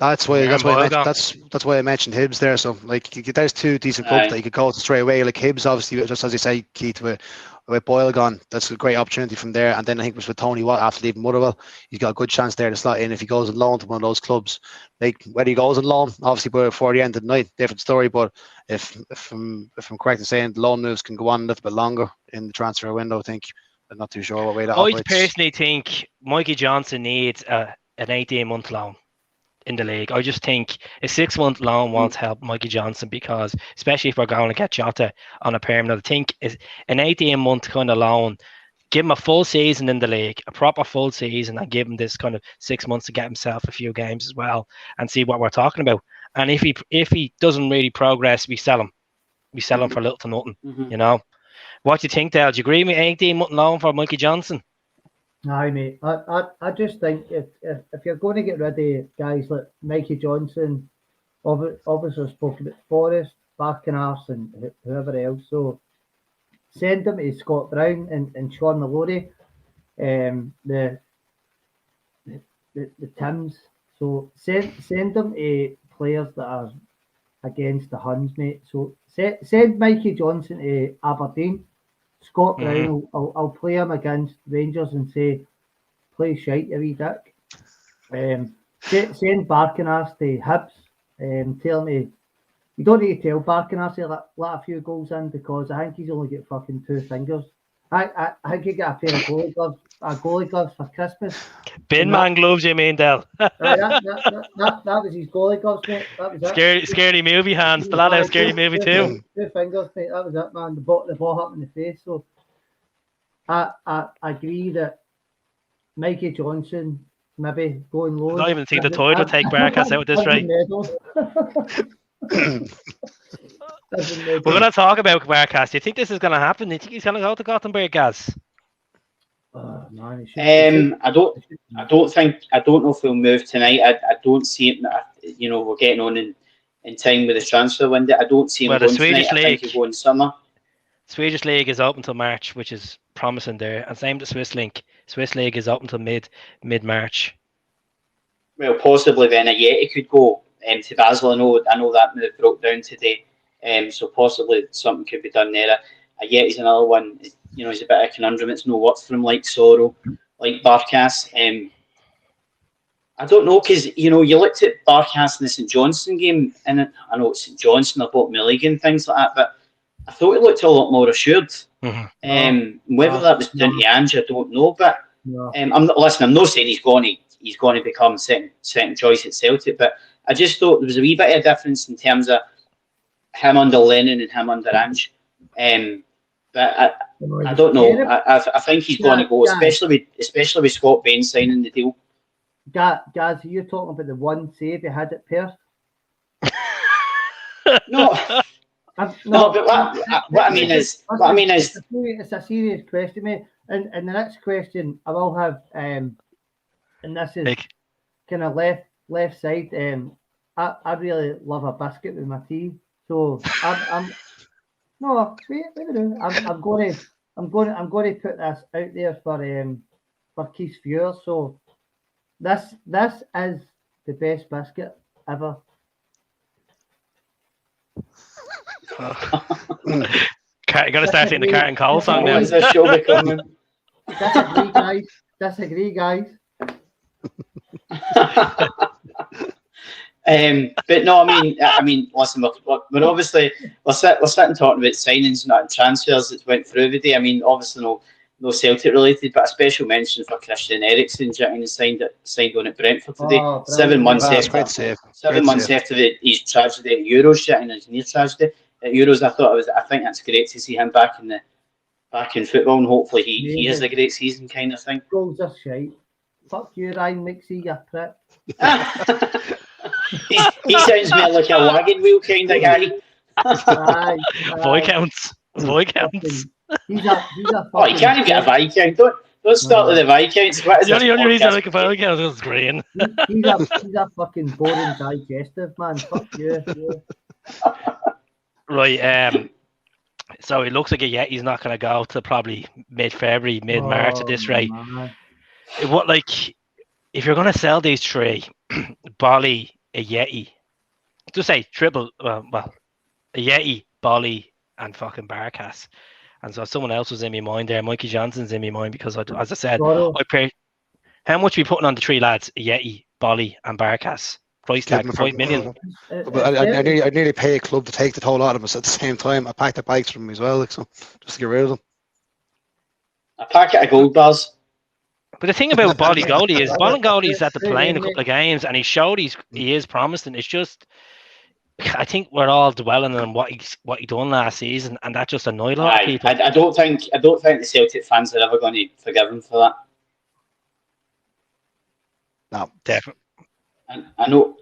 That's why. That's why I mentioned. Boyle That's why I mentioned Hibs there. So like, there's two decent clubs that you could go to straight away. Like Hibs, obviously, just as you say, Keith, with Boyle gone, that's a great opportunity from there. And then I think it was with Tony Watt after leaving Motherwell, he's got a good chance there to slot in if he goes on loan to one of those clubs. Like whether he goes on loan, obviously before the end of the night, different story. But if I'm correct in saying the loan moves can go on a little bit longer in the transfer window, I think. I'm not too sure what way that operates. I personally think Mikey Johnson needs an 18-month loan in the league. I just think a 6-month loan won't help Mikey Johnson, because especially if we're going to get Jota on a permanent, I think is an 18-month kind of loan. Give him a full season in the league, a proper full season, and give him this kind of 6 months to get himself a few games as well, and see what we're talking about. And if he doesn't really progress, we sell him. We sell him for little to nothing. You know. What do you think, Dale? Do you agree with 18-month loan for Mikey Johnson? Aye, mate. I just think if you're going to get rid of guys like Mikey Johnson, obviously spoken about Forrest, Barkas, and whoever else, so send them to Scott Brown and Sean Maloney, the Tims. So send them to players that are against the Huns, mate. So send Mikey Johnson to Aberdeen. Scott Brown, I'll play him against Rangers and say, play shite, you wee dick. Send Barkas to Hibs. Tell me, you don't need to tell Barkas to let a few goals in, because I think he's only got fucking 2 fingers. I think he got a pair of goalie gloves for Christmas. Bin man gloves, you mean, Dale? That was his goalie gloves, mate. That was it. Scary movie hands. The lad had a scary movie too. 2 fingers, mate. That was it, man. The ball up in the face. So I agree that Mikey Johnson maybe going low. I don't even think the Toyd would take Barkas out with this, right? We're going to talk about Barkas. Do you think this is going to happen? Do you think he's going to go to Gothenburg, Gaz? Man, I don't know if he'll move tonight. I don't see it. You know, we're getting on in time with the transfer window. I don't see him going tonight. I think he'll go in summer. Swedish League is open until March, which is promising there. And same to Swiss League. Swiss League is open until mid-March. Well, possibly then Yeti could go to Basel. I know that move broke down today. So possibly something could be done there. Yeti's another one. You know, he's a bit of a conundrum. It's no work for him, like Sorrow, like Barkas. I don't know, because you know, you looked at Barkas in the St Johnstone game, and I know it's St Johnstone, I bought my league and things like that, but I thought he looked a lot more assured. Whether that was down to Ange, I don't know. But I'm not saying he's going to become second choice at Celtic, but I just thought there was a wee bit of difference in terms of him under Lennon and him under Ange. But I don't know. I think he's going to go, especially with Scott Bain signing the deal. Gaz, are you talking about the one save he had at Perth? No. But what I mean is, it's a serious question, mate. And the next question I will have, and this is Mick. Kind of left side. I really love a biscuit with my tea, so I'm going to put this out there for Keith's viewers. So this is the best biscuit ever. You got to start singing the Carton Cole song now. When's this show becoming? Disagree, guys. But no, I mean, listen, we're obviously we're sitting talking about signings, not transfers that went through the day. I mean, obviously no Celtic related, but a special mention for Christian Eriksen, signed on at Brentford today. 7 months after 7 months after his tragedy at Euros, and his near tragedy at Euros. I think that's great to see him back in football, and hopefully he has a great season, kind of thing. Goals are shite. Fuck you, Ryan Mixie, you prick. He sounds more like a wagon wheel kind of guy. Boy counts. He's a oh, you can't even get a Viscount. Don't start with the Viscounts. The only reason I like a Viscount is green. He's a fucking boring digestive, man. Fuck you. Right. So it looks like he's not going to go to probably mid-February, mid-March at this rate. If you're going to sell these three, Bolly, a Yeti. Just say triple. Well, a Yeti, Bolly, and fucking Barkas. And so someone else was in my mind there. Mikey Johnson's in my mind because, as I said, how much are we putting on the three lads? A Yeti, Bolly, and Barkas. Price tag, 5 million. I'd nearly pay a club to take the whole lot of them at the same time. I packed the bikes from them as well, like, so just to get rid of them. A packet of gold bars. But the thing about Bolingoli is Bolingoli's at the playing a couple of games and he showed he is promising. It's just, I think we're all dwelling on what he done last season, and that just annoyed a lot of people. I don't think the Celtic fans are ever going to forgive him for that. No, definitely. I know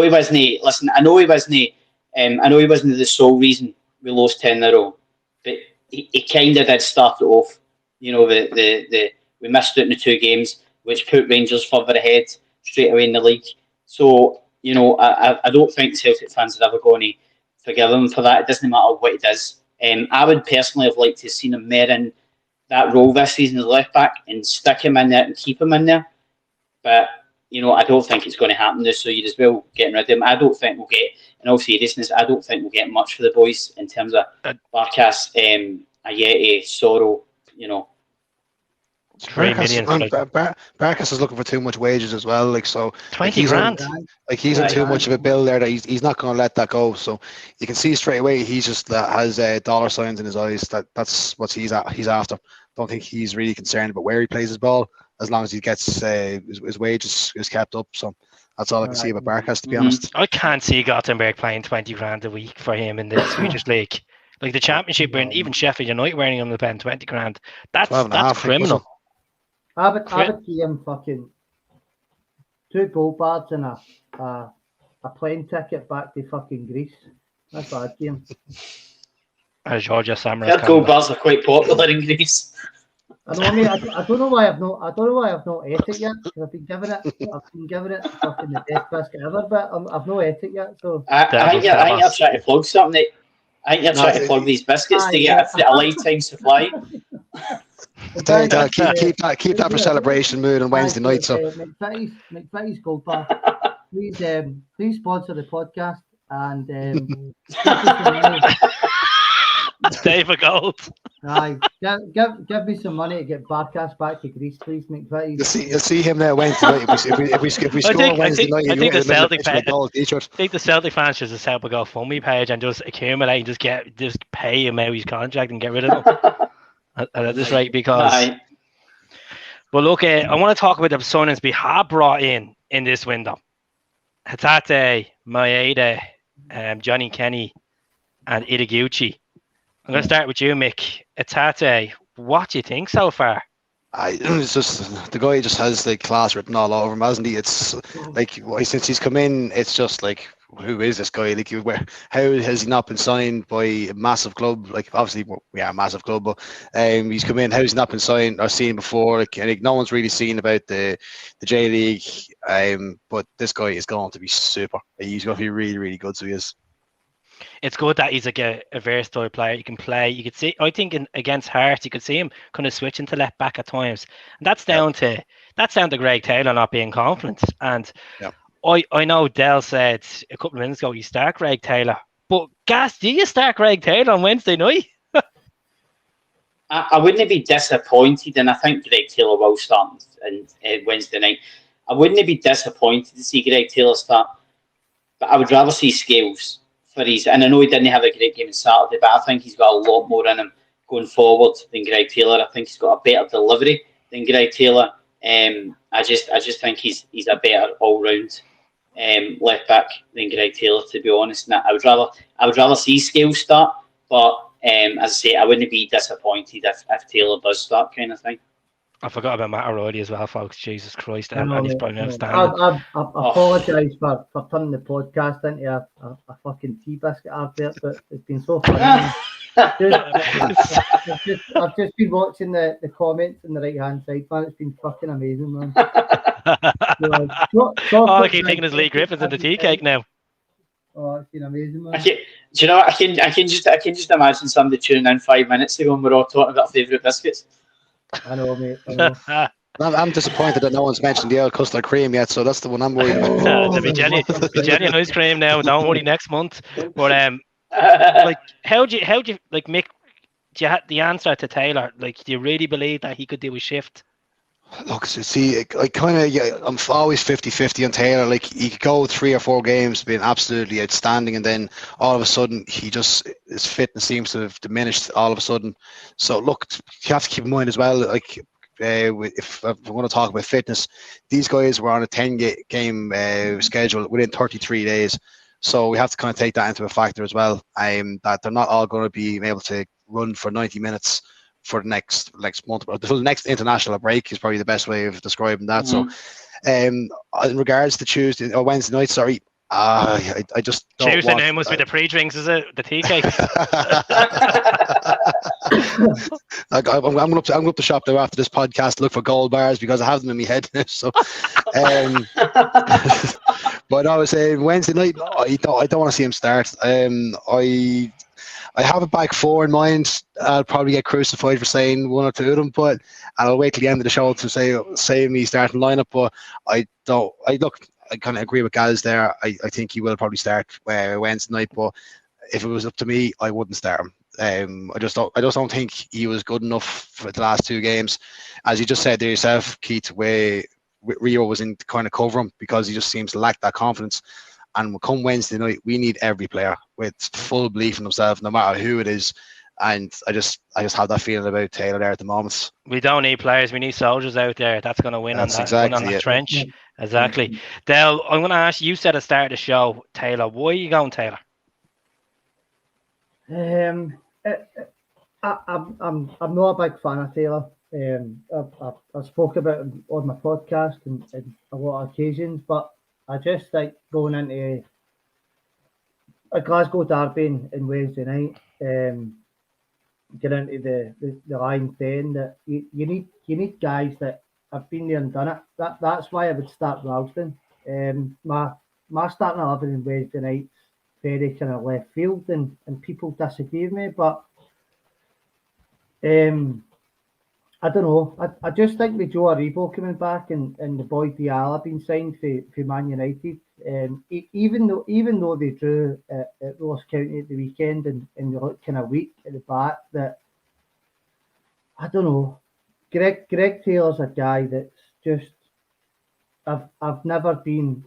he wasn't. Listen, I know he wasn't the sole reason we lost 10 in a row, but he kind of did start it off. You know, we missed it in the 2 games, which put Rangers further ahead straight away in the league. So, you know, I don't think Celtic fans are ever going to forgive him for that. It doesn't matter what he does. I would personally have liked to have seen him more in that role this season as left back and stick him in there and keep him in there. But, you know, I don't think it's going to happen this, so you as well getting rid of him. I don't think we'll get, in all seriousness, I don't think we'll get much for the boys in terms of Barkas, Ayeti, Sorrow, you know. 3 million. Barkas is looking for too much wages as well, like, so 20 grand. He's in too much of a bill there that he's not going to let that go. So you can see straight away he's just has dollar signs in his eyes. That's what he's after. Don't think he's really concerned about where he plays his ball as long as he gets his wages is kept up. So that's all I can see about Barkas, to be honest. I can't see Gothenburg paying 20 grand a week for him in the Swedish league. Like the Championship, and even Sheffield United wearing him to paying 20 grand. That's criminal. I would see him fucking 2 gold bars and a plane ticket back to fucking Greece. That's what I'd see him. Georgia Samurai. Gold bars are quite popular in Greece. I don't know why I've not ate it yet, because I've been giving it fucking the best biscuit ever, but I've not ate it yet. So I think you're trying to plug something. I think you're trying to plug these biscuits to get a lifetime supply. Keep that for celebration mood on Wednesday night. So McVitie's Gold Bar, please sponsor the podcast and stay for gold. Give me some money to get Barkas back to Greece, please, McVitie. You'll see him there Wednesday night. If we score Wednesday night, I think the Celtic fans should set up a GoFundMe page and just accumulate and just pay him out his contract and get rid of him. At this rate, because. But look, I want to talk about the signings we have brought in this window. Hatate, Maeda, Johnny Kenny, and Itaguchi. I'm going to start with you, Mick. Hatate, what do you think so far? It's just the guy just has like class written all over him, hasn't he? It's like since he's come in, it's just like, who is this guy? Like, how has he not been signed by a massive club? Like, obviously we are a massive club, but he's come in. How has he not been signed or seen before? Like, I think no one's really seen about the J League. But this guy is going to be super. He's going to be really, really good. So he is. It's good that he's like a versatile player. You can play. You could see. I think against Hart, you could see him kind of switching to left back at times, and that's down to Greg Taylor not being confident. And I know Dell said a couple of minutes ago you start Greg Taylor, but Gas, do you start Greg Taylor on Wednesday night? I wouldn't be disappointed, and I think Greg Taylor will start on Wednesday night. I wouldn't be disappointed to see Greg Taylor start, but I would rather see Scales for his. And I know he didn't have a great game on Saturday, but I think he's got a lot more in him going forward than Greg Taylor. I think he's got a better delivery than Greg Taylor. I just think he's a better all round left back than Greg Taylor, to be honest. And I would rather see Scales start, but as I say, I wouldn't be disappointed if Taylor does start, kind of thing. I forgot about Matt O'Reilly as well, folks. Jesus Christ, I he's probably outstanding. I apologise for turning the podcast into a fucking tea biscuit advert, but it's been so funny. I've just been watching the comments on the right hand side, man. It's been fucking amazing, man. I keep thinking his Lee Griffiths in the tea cake now. Oh, it's been amazing, man. Do you know what? I can just imagine somebody tuning in 5 minutes ago and we're all talking about favourite biscuits. I know, mate. I know. I'm disappointed that no one's mentioned the old custard cream yet, so that's the one I'm worried about. There'll be genuine ice cream now. Don't worry, next month. But like, how do you like Mick? Do you have the answer to Taylor? Like, do you really believe that he could do a shift? Look, see, I kind of, I'm always 50-50 on Taylor. Like, he could go 3 or 4 games being absolutely outstanding, and then all of a sudden, his fitness seems to have diminished all of a sudden. So, look, you have to keep in mind as well, like, if we're going to talk about fitness, these guys were on a 10-game schedule within 33 days. So we have to kind of take that into a factor as well, that they're not all going to be able to run for 90 minutes for the next month. For the next international break is probably the best way of describing that. So, in regards to Tuesday or Wednesday night, sorry, I just don't Tuesday now must be the pre-drinks, is it? The tea cake. I'm going up the shop now after this podcast to look for gold bars because I have them in my head now. So, but I was saying Wednesday night, I don't want to see him start. I have a back 4 in mind. I'll probably get crucified for saying 1 or 2 of them, but I'll wait till the end of the show to say me starting lineup. But I kind of agree with Gaz there. I think he will probably start Wednesday night. But if it was up to me, I wouldn't start him. I just don't think he was good enough for the last 2 games, as you just said there yourself, Keith. Where Rio was in to kind of cover him because he just seems to lack that confidence. And come Wednesday night, we need every player with full belief in himself, no matter who it is. And I just have that feeling about Taylor there at the moment. We don't need players; we need soldiers out there. That's going to win on that trench. Exactly. Del, I'm going to ask you. Said at the start of the show, Taylor. Why are you going, Taylor? I'm not a big fan of Taylor. I've spoke about him on my podcast and a lot of occasions, but I just think going into a Glasgow derby in Wednesday night, get into the line then that you need guys that have been there and done it. That's why I would start Ralston. My starting 11 in Wednesday night very kind of left field and people disagree with me, but I don't know. I just think with Joe Aribo coming back and the boy Diallo being signed for Man United, even though they drew at Ross County at the weekend and they look kind of weak at the back, that I don't know. Greg Taylor's a guy that's just I've never been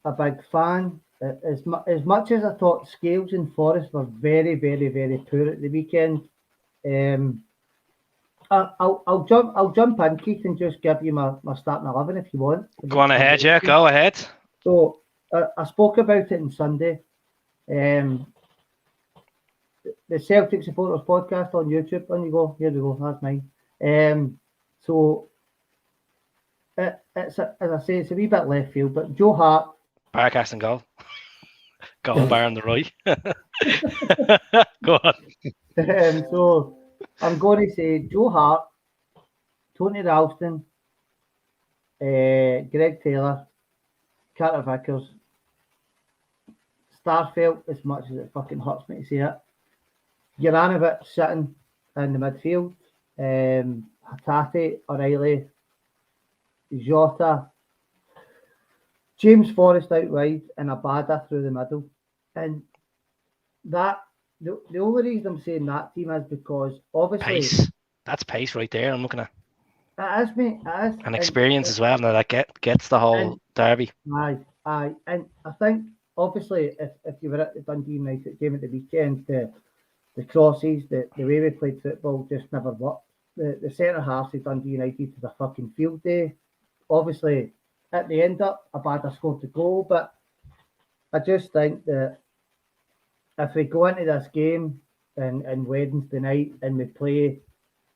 a big fan. As much as I thought Scales and Forrest were very, very, very poor at the weekend. I'll jump in, Keith, and just give you my starting 11 if you want. Go on ahead, yeah. Go ahead. So I spoke about it on Sunday. The Celtic Supporters Podcast on YouTube. On you go. Here we go. That's mine. So it's as I say, it's a wee bit left field, but Joe Hart. Barkas and goal. Goal bar on the right. Go on. So I'm going to say Joe Hart, Tony Ralston, Greg Taylor, Carter-Vickers, Starfelt, as much as it fucking hurts me to say it, Juranovic sitting in the midfield, Hatate, O'Reilly, Jota, James Forrest out wide, and Abada through the middle. And that the only reason I'm saying that team is because obviously pace. That's pace right there. I'm looking at. It is, mate. It is. And experience as well. Now that gets the whole derby. Aye. And I think obviously if you were at the Dundee United game at the weekend, the crosses, the way we played football just never worked. The centre half of Dundee United was a fucking field day. Obviously, at the end up, Abada scored the goal, but I just think that if we go into this game and Wednesday night and we play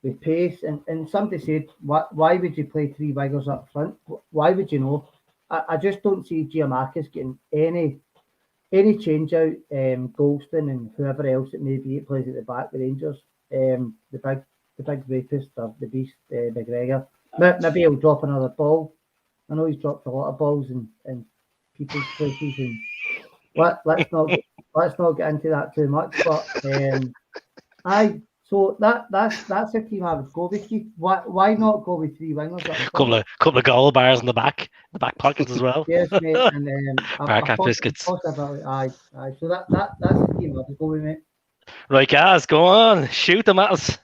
with pace, and somebody said, why would you play 3 wingers up front? Why would you know? I just don't see Giamakis getting any change out. Golston and whoever else it may be, it plays at the back with Rangers. The big rapist of the beast, McGregor. Maybe he'll drop another ball. I know he's dropped a lot of balls in people's places, and let's not get into that too much. But So that's a team I would go with. Keith. Why not go with 3 wingers? Up front? Couple of goal bars in the back pockets as well. Yes, mate, and Barkas biscuits. possibility. Aye. So that's the team I would go with, mate. Right, guys, go on, shoot them at us.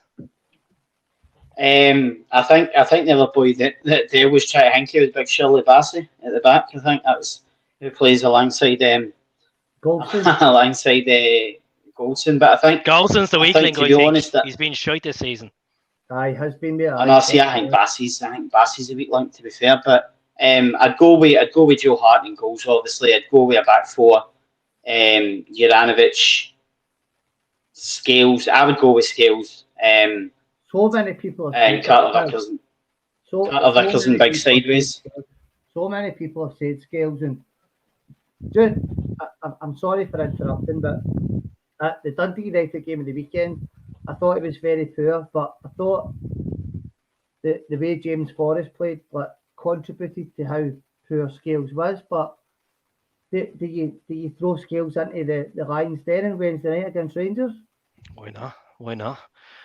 I think the other boy that they always try to hanky was Big Shirley Bassey at the back. I think that was who plays alongside Goldson. alongside Goldson. But I think Goldson's the weakling. To be honest, he's been shite this season. Aye, has been there. I think Bassey's a weak link, to be fair. But I'd go with Joe Hart in goals. Obviously, I'd go with a back four. Juranovic, Scales. I would go with Scales. So many people have and Carter-Vickers. Carter-Vickers and Big Sideways. So many people have said Scales, and just I'm sorry for interrupting, but at the Dundee United game of the weekend, I thought it was very poor, but I thought the way James Forrest played contributed to how poor Scales was. But do you throw Scales into the Lions Den on Wednesday night against Rangers? Why not?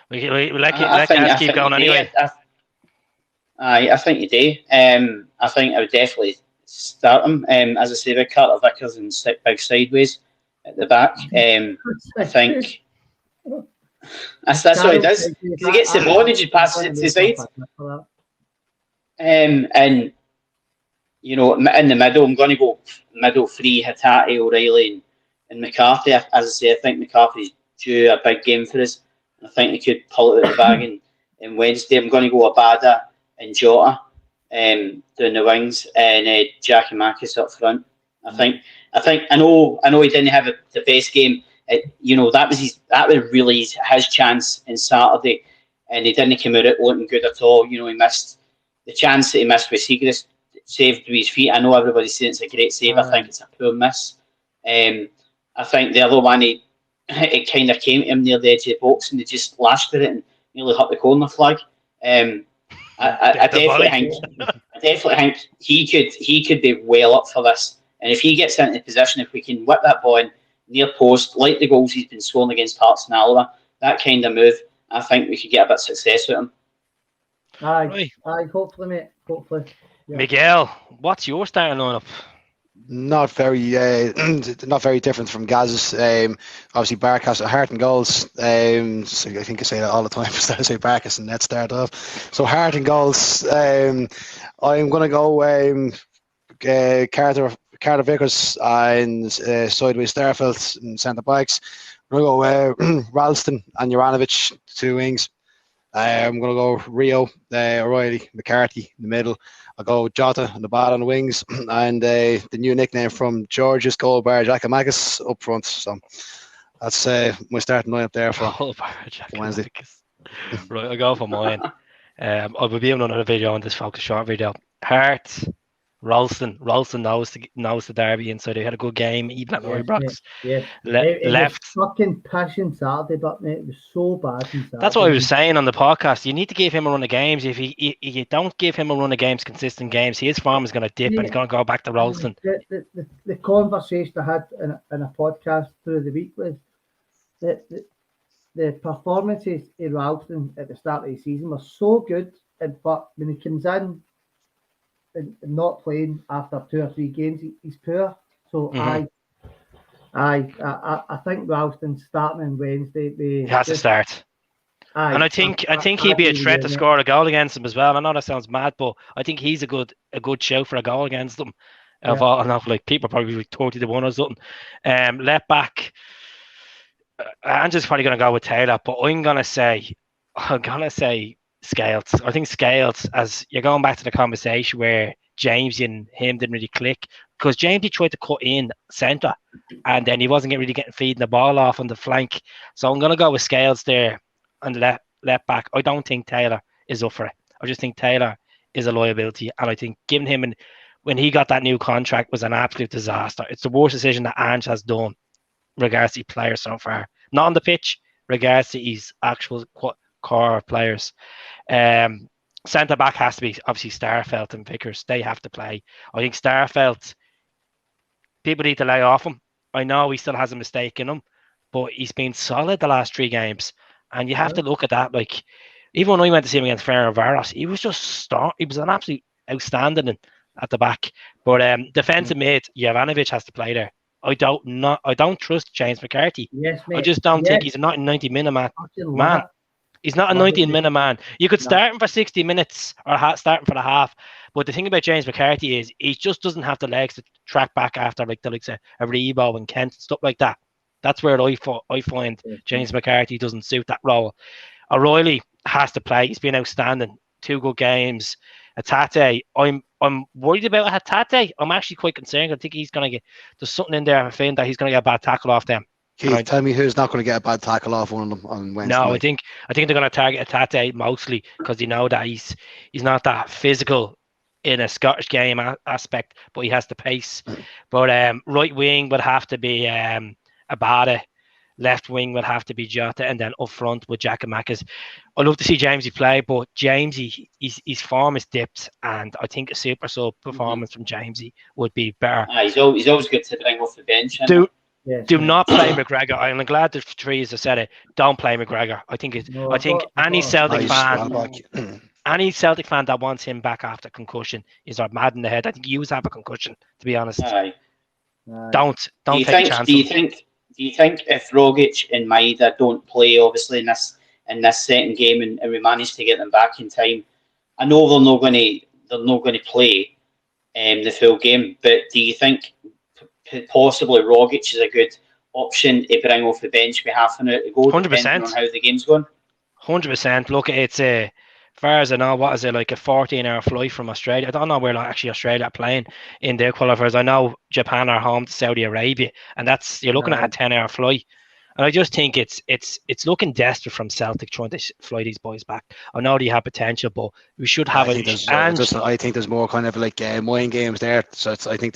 We let guys keep going anyway. I think you do. I think I would definitely start him. As I say, with Carter-Vickers and Big Sideways at the back. I think that's what he does. He gets the ball and he passes it to the side. And you know, in the middle, I'm going to go middle three: Hatate, O'Reilly, and McCarthy. As I say, I think McCarthy's due a big game for us. I think he could pull it out of the bag in Wednesday. I'm going to go Abada and Jota down the wings, and Jack and Marcus up front. I know he didn't have the best game. That was really his chance in Saturday, and he didn't come out looking good at all. He missed the chance that he missed with Siegrist, saved with his feet. I know everybody's saying it's a great save. I think it's a poor miss. I think the other one, it kind of came to him near the edge of the box, and he just lashed at it and nearly hit the corner flag. I definitely think he could be well up for this. And if he gets into position, if we can whip that ball in near post, like the goals he's been scoring against Hearts and Alloa, that kind of move, I think we could get a bit of success with him. Aye, hopefully, mate. Hopefully. Yeah. Miguel, what's your starting lineup? Not very different from Gaz's. Obviously, Barkas, Hart and goals. So I think I say that all the time. I say Barkas and net start off. So Hart and goals. I'm going to go Carter-Vickers and sideways Starfelt and centre backs. I'm going to go Ralston and Juranovic, 2 wings. I'm going to go Rio, O'Reilly, McCarthy in the middle. I'll go Jota and the bar on the wings, and the new nickname from George's Gold Bar, Giacomakis, up front. So that's my starting lineup there for Wednesday. Right, I'll go for mine. I'll be doing another video on this focus short video. Hart, Ralston knows the derby inside. He had a good game, even at Roybrox. Yeah. Left. Fucking passion Saturday, but mate, it was so bad. That's what I was saying on the podcast. You need to give him a run of games. If you don't give him a run of games, consistent games, his form is going to dip and he's going to go back to Ralston. The conversation I had in a podcast through the week was that the performances in Ralston at the start of the season were so good, but when he comes in and not playing after 2 or 3 games, he's poor. So I think Ralston starting on Wednesday. He has to start. And I think he'd be a threat to score a goal against him as well. I know that sounds mad, but I think he's a good shout for a goal against them. People probably 30-1 or something. Left back, Andrew's probably going to go with Taylor, but I'm gonna say Scales. I think Scales, as you're going back to the conversation where James and him didn't really click, because James, he tried to cut in centre and then he wasn't really getting feeding the ball off on the flank. So I'm going to go with Scales there on the left back. I don't think Taylor is up for it. I just think Taylor is a liability, and I think giving him when he got that new contract was an absolute disaster. It's the worst decision that Ange has done regards to players so far. Not on the pitch, regards to his actual core players. Centre back has to be obviously Starfelt and Vickers. They have to play. I think Starfelt, people need to lay off him. I know he still has a mistake in him, but he's been solid the last 3 games. And you have to look at that. Like, even when I went to see him against Ferencváros, he was just he was an absolute outstanding at the back. But defensive mid, Jovanovic has to play there. I don't trust James McCarthy. Yes, mate. I just don't think he's a 90-minute man. Man, he's not a 90-minute man. You could start him for 60 minutes or start him for the half. But the thing about James McCarthy is he just doesn't have the legs to track back after like the likes of a Rebo and Kent and stuff like that. That's where I find James McCarthy doesn't suit that role. O'Reilly has to play. He's been outstanding. 2 good games. Hatate, I'm worried about Hatate. I'm actually quite concerned. I think he's going to get, there's something in there, I feel that he's going to get a bad tackle off them. Keith, tell me who's not going to get a bad tackle off one of them on Wednesday. No, I think they're going to target Hatate mostly because they know that he's not that physical in a Scottish game aspect, but he has the pace. But right wing would have to be Abada. Left wing would have to be Jota, and then up front with Giakoumakis. I'd love to see Jamesy play, but Jamesy, his form is dipped, and I think a super sub performance from Jamesy would be better. He's always good to bring off the bench. Do not play McGregor. I'm glad the trees have said it. Don't play McGregor. I think any Celtic fan that wants him back after concussion is mad in the head. I think he was have a concussion, to be honest. Don't take a chance. Do you think if Rogic and Maeda don't play, obviously in this second game, and we manage to get them back in time, I know they're not going to play the full game, but do you think possibly Rogic is a good option to bring off the bench with half an hour to go, 100%, depending on how the game's going? 100%. Look, it's as far as I know, what is it, like a 14-hour flight from Australia? I don't know where actually Australia are playing in their qualifiers. I know Japan are home to Saudi Arabia, and you're looking at a 10-hour flight. And I just think it's looking desperate from Celtic trying to fly these boys back. I know they have potential, but we should have I think there's more kind of like mind games there. So I think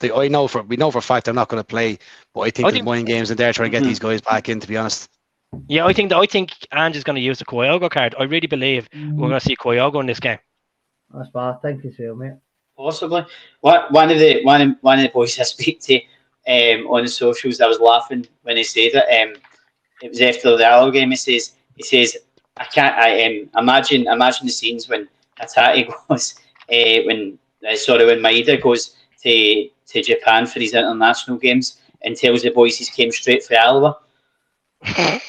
we know for a fact they're not going to play, but I think there's mind games in there trying to get these guys back in, to be honest. Yeah, I think Ange is going to use the Kyogo card. I really believe we're going to see Kyogo in this game. That's bad. Thank you, so mate. Possibly. One of the boys I speak to on the socials, I was laughing when he said it. It was after the Allo game. He says I can't. Imagine the scenes when Hatate goes when Maeda goes to Japan for his international games and tells the boys he's came straight for Alba. Try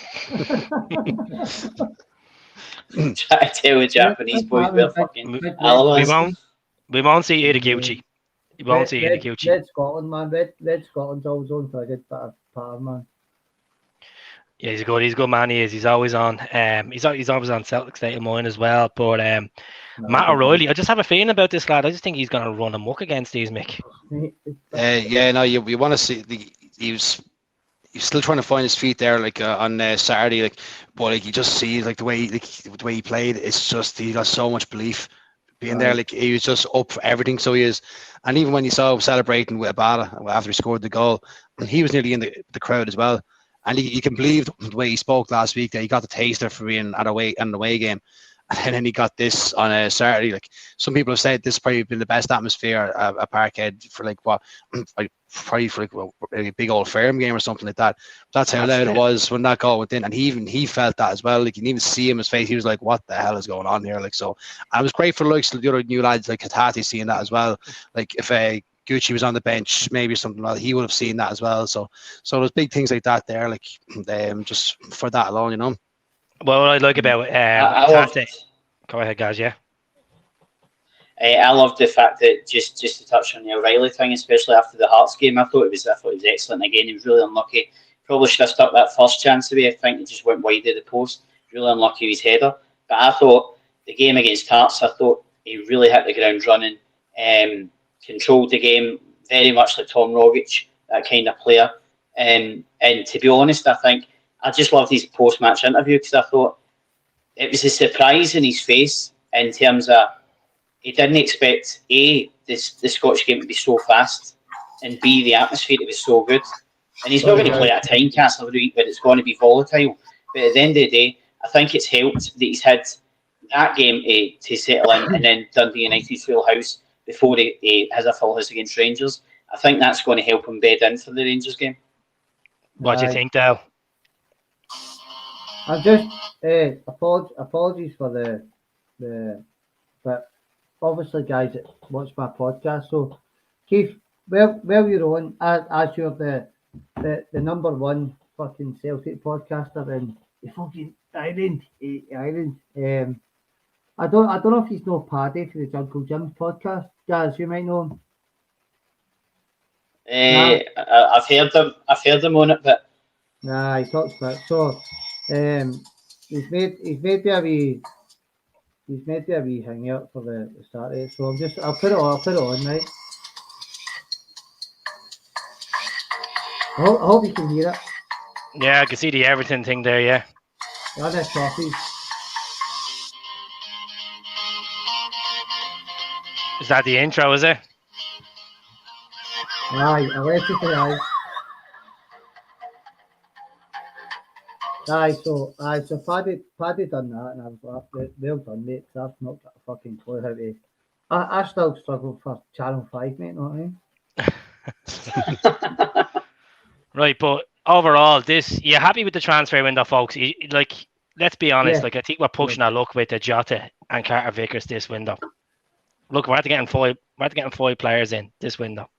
to tell the Japanese boys we're fucking we won't see Iraguchi. You won't see Iraguchi. Red Scotland, man. Red Scotland's always on for a good part, man. Yeah, he's a good man. He is. He's always on. He's always on Celtic state of mind as well. But Matt O'Reilly, I just have a feeling about this lad. I just think he's going to run amok against these, Mick. You want to see he's still trying to find his feet there, like on Saturday, but you just see the way he played. It's just he got so much belief being there. Like he was just up for everything. So he is, and even when you saw him celebrating with Abada after he scored the goal, he was nearly in the crowd as well. And you can believe the way he spoke last week that he got the taster for being an away game. And then he got this on a Saturday. Like some people have said, this has probably been the best atmosphere at Parkhead for probably for a big old firm game or something like that. That's how loud it was when that goal went in, and he felt that as well. Like you can even see him, his face. He was like, "What the hell is going on here?" Like so, and it was great for the other new lads like Hatate seeing that as well. Like if Gucci was on the bench, maybe something like that, he would have seen that as well. So there's big things like that there. Like just for that alone, you know. Well, what I like about Hatate. Go ahead, guys. Yeah. I loved the fact that just to touch on the O'Reilly thing, especially after the Hearts game, I thought it was excellent. Again, he was really unlucky. Probably should have stuck that first chance away. I think he just went wide of the post. Really unlucky with his header. But I thought the game against Hearts, I thought he really hit the ground running, controlled the game very much like Tom Rogic, that kind of player. And to be honest, I think I just loved his post-match interview because I thought it was a surprise in his face in terms of he didn't expect the Scottish game to be so fast, and B, the atmosphere to be so good. And he's not going to play at a time castle every week, but it's going to be volatile. But at the end of the day, I think it's helped that he's had that game to settle in, and then Dundee United's full house before he has a full house against Rangers. I think that's going to help him bed in for the Rangers game. What do you think, Dale? I'm just apologies for the but obviously guys that watch my podcast. So Keith, well you're on as you're the number one fucking Celtic podcaster in the fucking Ireland. I don't know if he's no Paddy for the Jungle Jim podcast. Guys, you might know him. I've heard them on it, but Nah, he talks about it. So he's made a wee hang out for the start of it. So I'll put it on, right? I hope you can hear it. Yeah, I can see the everything thing there, yeah. Other trophies. Is that the intro, is it? Aye, allegedly, aye. So Paddy done that, and I was like, well done, mate, 'cause I've not got a fucking clue how to. I still struggle for Channel 5, mate, know what I mean? Right, but overall, you happy with the transfer window, folks? Like, let's be honest. Yeah. Like, I think we're pushing our luck with the Jota and Carter-Vickers this window. Look, we're getting five players in this window.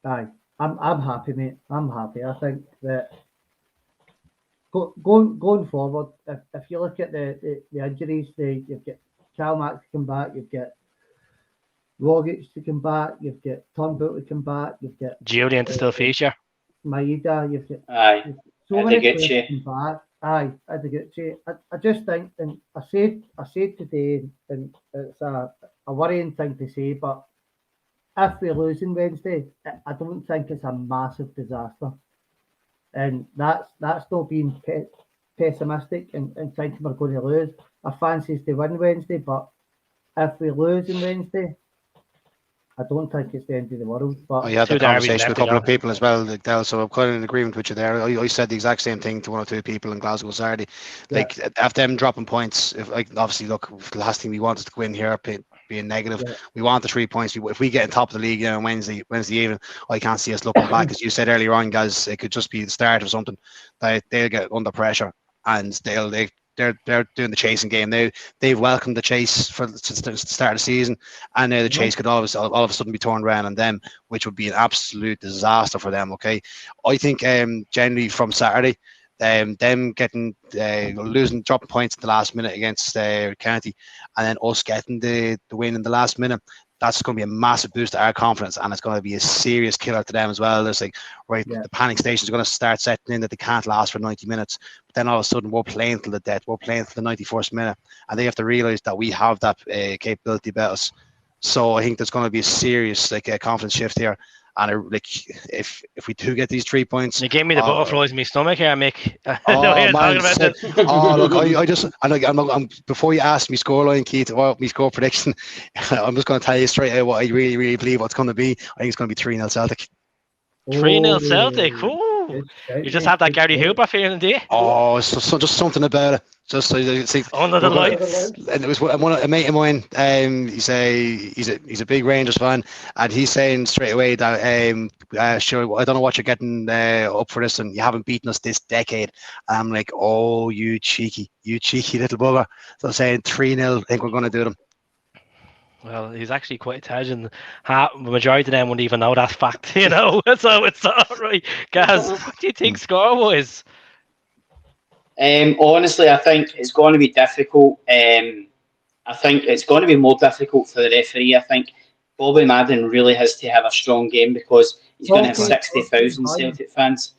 Aye, I'm happy, mate. I'm happy. I think that going forward, if you look at the injuries, you've got Calmac to come back, you've got Rogic to come back, you've got Turnbull to come back, you've got Julian to still feature. Maeda, you've got so many players come back. Aye, Adigucci. I just think, and I said today, and it's a worrying thing to say, but if we lose on Wednesday, I don't think it's a massive disaster. And that's not being pessimistic and thinking we're going to lose. I fancy to win Wednesday, but if we lose on Wednesday, I don't think it's the end of the world. But you had that conversation with a couple of people as well, like Del, so I'm quite in agreement with you there. I said the exact same thing to one or two people in Glasgow Saturday. Like, after them dropping points, obviously, look, the last thing we wanted to go in here being negative. Yeah. We want the 3 points. If we get in top of the league on Wednesday evening, I can't see us looking back. As you said earlier on, guys, it could just be the start of something. They'll get under pressure and they're doing the chasing game now. They've welcomed the chase since the start of the season, and now the chase could all of a sudden be turned around on them, which would be an absolute disaster for them. Okay, I think generally from Saturday, them getting dropping points at the last minute against County, and then us getting the win in the last minute. That's going to be a massive boost to our confidence, and it's going to be a serious killer to them as well. It's like, the panic station is going to start setting in that they can't last for 90 minutes. But then all of a sudden, we're playing till the death. We're playing till the 91st minute, and they have to realise that we have that capability about us. So I think there's going to be a serious confidence shift here. And if we do get these 3 points, you gave me the butterflies in my stomach here, Mick. I'm before you ask me scoreline, Keith, or my score prediction, I'm just going to tell you straight out what I really, really believe what's going to be. I think it's going to be 3-0 Celtic. 3-0 Celtic. Ooh. You just have that Gary Hooper feeling, do you? Oh, so just something about it. Just under the lights. And it was a mate of mine. He's a big Rangers fan, and he's saying straight away that sure, I don't know what you're getting up for this, and you haven't beaten us this decade. And I'm like, oh, you cheeky little bugger. So I'm saying 3-0. I think we're going to do them. Well, he's actually quite intelligent. The majority of them wouldn't even know that fact, so it's all right. Gaz, what do you think score-wise? Honestly, I think it's going to be difficult. I think it's going to be more difficult for the referee. I think Bobby Madden really has to have a strong game because he's going to have 60,000 Celtic fans.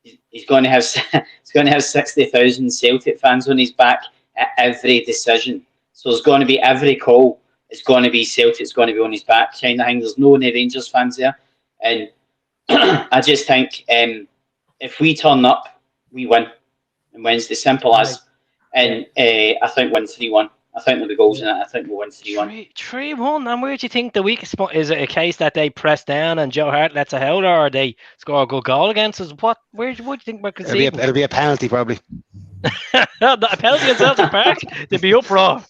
He's going to have 60,000 Celtic fans on his back at every decision. So there's going to be every call. It's going to be Celtic's going to be on his back kind of thing. There's no Rangers fans there. And I just think if we turn up, we win on Wednesday. Simple as. And I think win 3-1. I think there'll be goals in it. I think we'll win 3-1. 3-1. And where do you think the weakest spot is? It a case that they press down and Joe Hart lets a howler, or they score a good goal against us? What do you think we're conceding? It'll be a penalty, probably. A penalty in Celtic Park? They'd be uproar.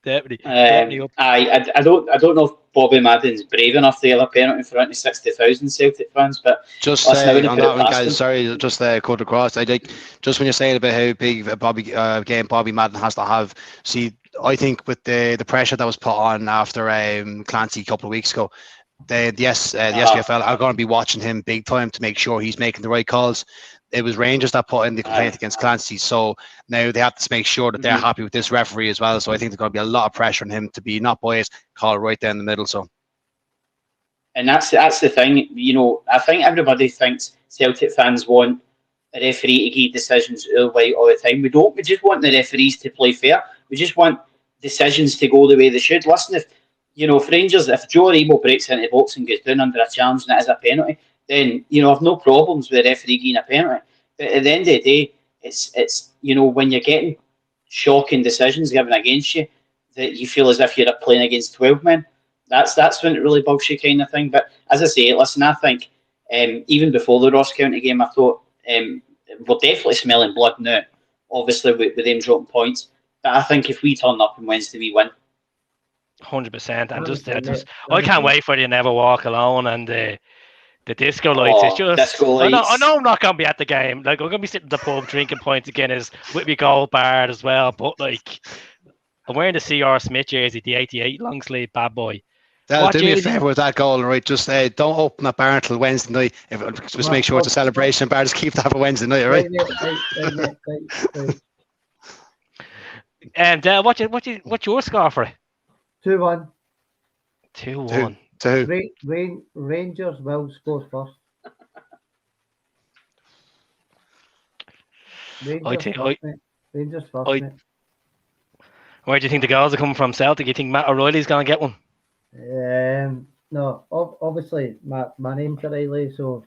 definitely up. I don't know if Bobby Madden's brave enough to give a penalty in front of 60,000 Celtic fans, but Just listen, I on wouldn't put that it one, past him. guys. Sorry, just cut across. I think just when you're saying about how big a game Bobby Madden has to have. See, I think with the pressure that was put on after Clancy a couple of weeks ago, the SPFL are going to be watching him big time to make sure he's making the right calls. It was Rangers that put in the complaint against Clancy, so now they have to make sure that they're happy with this referee as well. So I think there's going to be a lot of pressure on him to be not biased, call right down the middle. So, and that's the thing. I think everybody thinks Celtic fans want a referee to give decisions all the time. We don't. We just want the referees to play fair. We just want decisions to go the way they should. Listen, if Rangers, if Joe Rebo breaks into the box and gets down under a challenge and it is a penalty, then I've no problems with the referee giving a penalty. But at the end of the day, it's when you're getting shocking decisions given against you that you feel as if you're playing against 12 men. That's when it really bugs you, kind of thing. But as I say, listen, I think even before the Ross County game, I thought we're definitely smelling blood now. Obviously, with them dropping points, but I think if we turn up on Wednesday, we win. 100%, and I can't wait for you to never walk alone and the disco lights. It's just disco lights. I know I'm not gonna be at the game. Like, I'm gonna be sitting at the pub drinking pints again as with me gold bar as well. But like, I'm wearing the CR Smith jersey, the '88 long sleeve bad boy. That'll do me a favour with that goal, right? Just don't open that bar until Wednesday night. Just make sure it's a celebration bar. Just keep that for Wednesday night, all right? And what's your score for it? 2-1. 2-1. Rangers will score first. Rangers first. Where do you think the goals are coming from? Celtic? You think Matt O'Reilly's going to get one? No, obviously my name's O'Reilly, so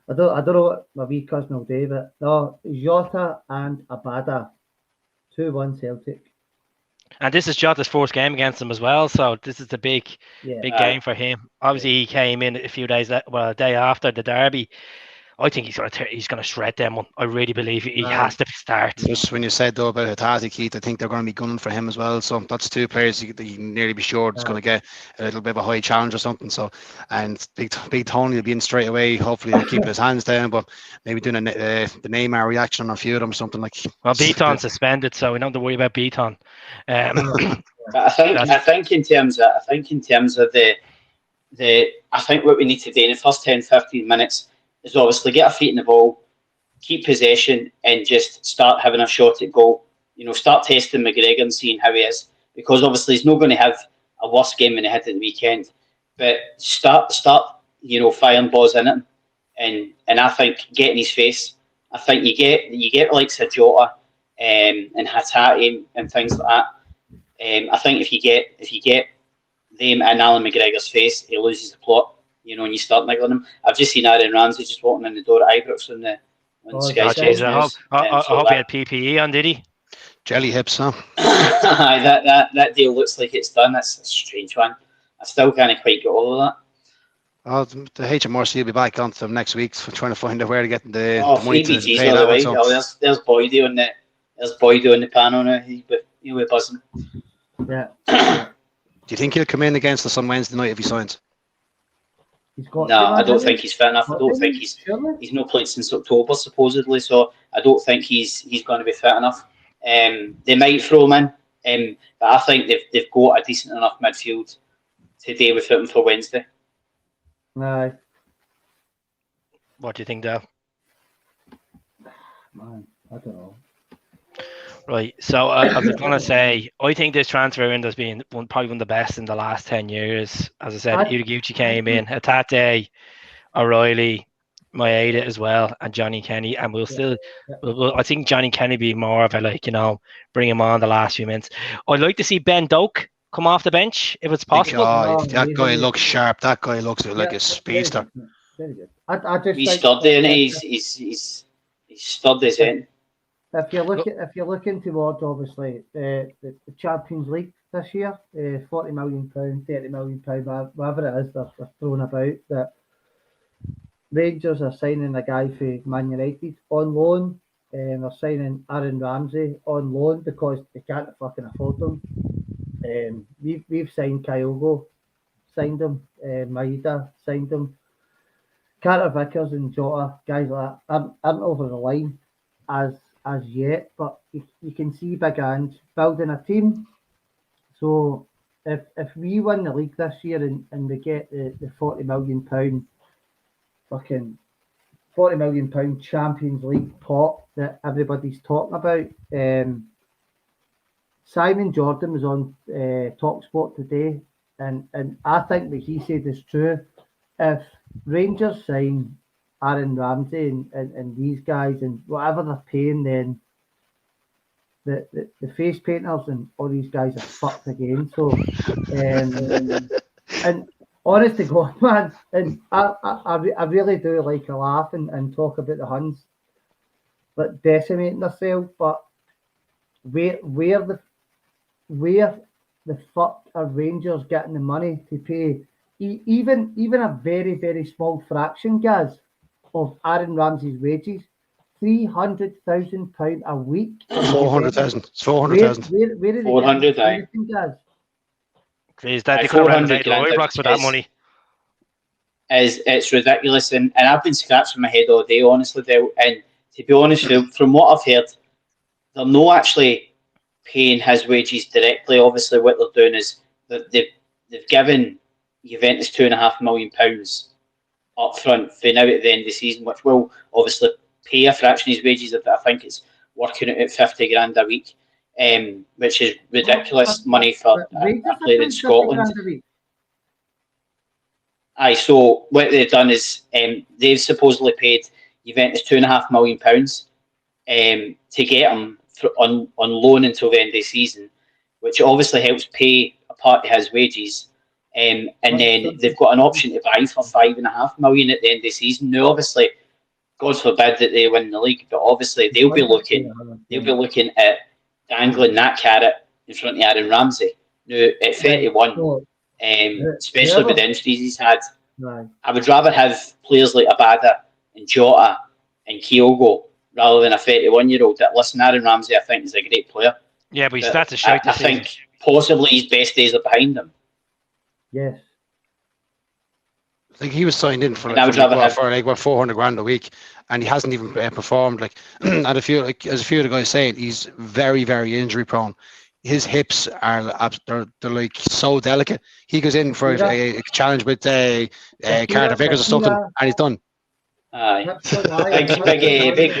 I don't know what my wee cousin will do, but no, Jota and Abada, 2-1 Celtic. And this is Jota's first game against them as well, so this is the big game for him. Obviously, he came in a few days, a day after the derby. I think he's going to shred them one. I really believe he has to start. Just when you said though about Hatazi, Keith, I think they're going to be gunning for him as well. So that's two players you can nearly be sure it's going to get a little bit of a high challenge or something. So, and Big Tony will be in straight away. Hopefully, he'll keep his hands down, but maybe doing the Neymar reaction on a few of them or something like. Well, Beaton's suspended, so we don't have to worry about Beaton. I think in terms of the I think what we need to do in the first 10-15 minutes is obviously get our feet in the ball, keep possession, and just start having a shot at goal. Start testing McGregor and seeing how he is, because obviously he's not going to have a worse game than he had at the weekend. But start firing balls in him, and I think get in his face. I think you get like Jota and Hatati and things like that. I think if you get them in Alan McGregor's face, he loses the plot. And you start niggling him. I've just seen Aaron Ramsey just walking in the door at Ibrox on Sky Sports. I hope he had PPE on, did he? Jelly hips, huh? that deal looks like it's done. That's a strange one. I still can't quite get all of that. Oh, the HMRC will be back on to them next week for trying to find out where to get the money to BG's pay all that the way. one, so. There's Boydie on the panel now. He'll be buzzing. Yeah. Do you think he'll come in against us on Wednesday night if he signs? I don't think he's fit enough. I don't think he's not played since October supposedly, so I don't think he's going to be fit enough. They might throw him in, but I think they've got a decent enough midfield to deal with him for Wednesday. No. What do you think, Dale? Man, I don't know. Right, so I was going to say, I think this transfer window has been probably one of the best in the last 10 years. As I said, Iraguchi came in, Hatate, O'Reilly, Maeda as well, and Johnny Kenny, and I think Johnny Kenny be more of a bring him on the last few minutes. I'd like to see Ben Doak come off the bench if it's possible. That guy looks sharp. That guy looks like a speedster. Very good. He's sturdy, and he's sturdy as in. If you're looking towards obviously the Champions League this year, £40 million, £30 million, whatever it is they're throwing about, that Rangers are signing a guy for Man United on loan. They're signing Aaron Ramsey on loan because they can't fucking afford them. We've signed Kyogo, signed him. Maeda signed him. Carter-Vickers and Jota, guys like that, aren't over the line as yet, but you can see Big Ange building a team. So if we win the league this year and we get the £40 million fucking £40 million Champions League pot that everybody's talking about, Simon Jordan was on TalkSport today, and I think what he said is true. If Rangers sign Aaron Ramsey and these guys and whatever they're paying, then the face painters and all these guys are fucked again. So, and honest to God, man, and I really do like a laugh and talk about the Huns, but decimating themselves. But where the fuck are Rangers getting the money to pay even a very, very small fraction, guys, of Aaron Ramsey's wages? £300,000 a week. 400,000. It's 400,000. Where are they 400, getting anything, guys? Please, that they could have renovated Ibrox for that is- money. It's ridiculous, and I've been scratching my head all day, honestly, Dale. And to be honest, from what I've heard, they're not actually paying his wages directly. Obviously, what they're doing is that they've given Juventus £2.5 million up front for now at the end of the season, which will obviously pay a fraction of his wages. I think it's working out at 50 grand a week, which is ridiculous money for a player in Scotland. Aye, so what they've done is they've supposedly paid Juventus £2.5 million to get him on loan until the end of the season, which obviously helps pay a part of his wages. And then they've got an option to buy for £5.5 million at the end of the season. Now, obviously, God forbid that they win the league, but obviously they'll be looking at dangling that carrot in front of Aaron Ramsey. Now, at 31, especially with the injuries he's had, I would rather have players like Abada and Jota and Kyogo rather than a 31-year-old. That, listen, Aaron Ramsey, I think, is a great player. Yeah, but he's started to shout this season. I think possibly his best days are behind him. Yes. I think he was signed in for like 400 grand a week, and he hasn't even performed. Like, and as a few of the guys saying, he's very, very injury prone. His hips are they're like so delicate. He goes in for a challenge with Carter-Vickers or something, and he's done. Aye, big Shakira, big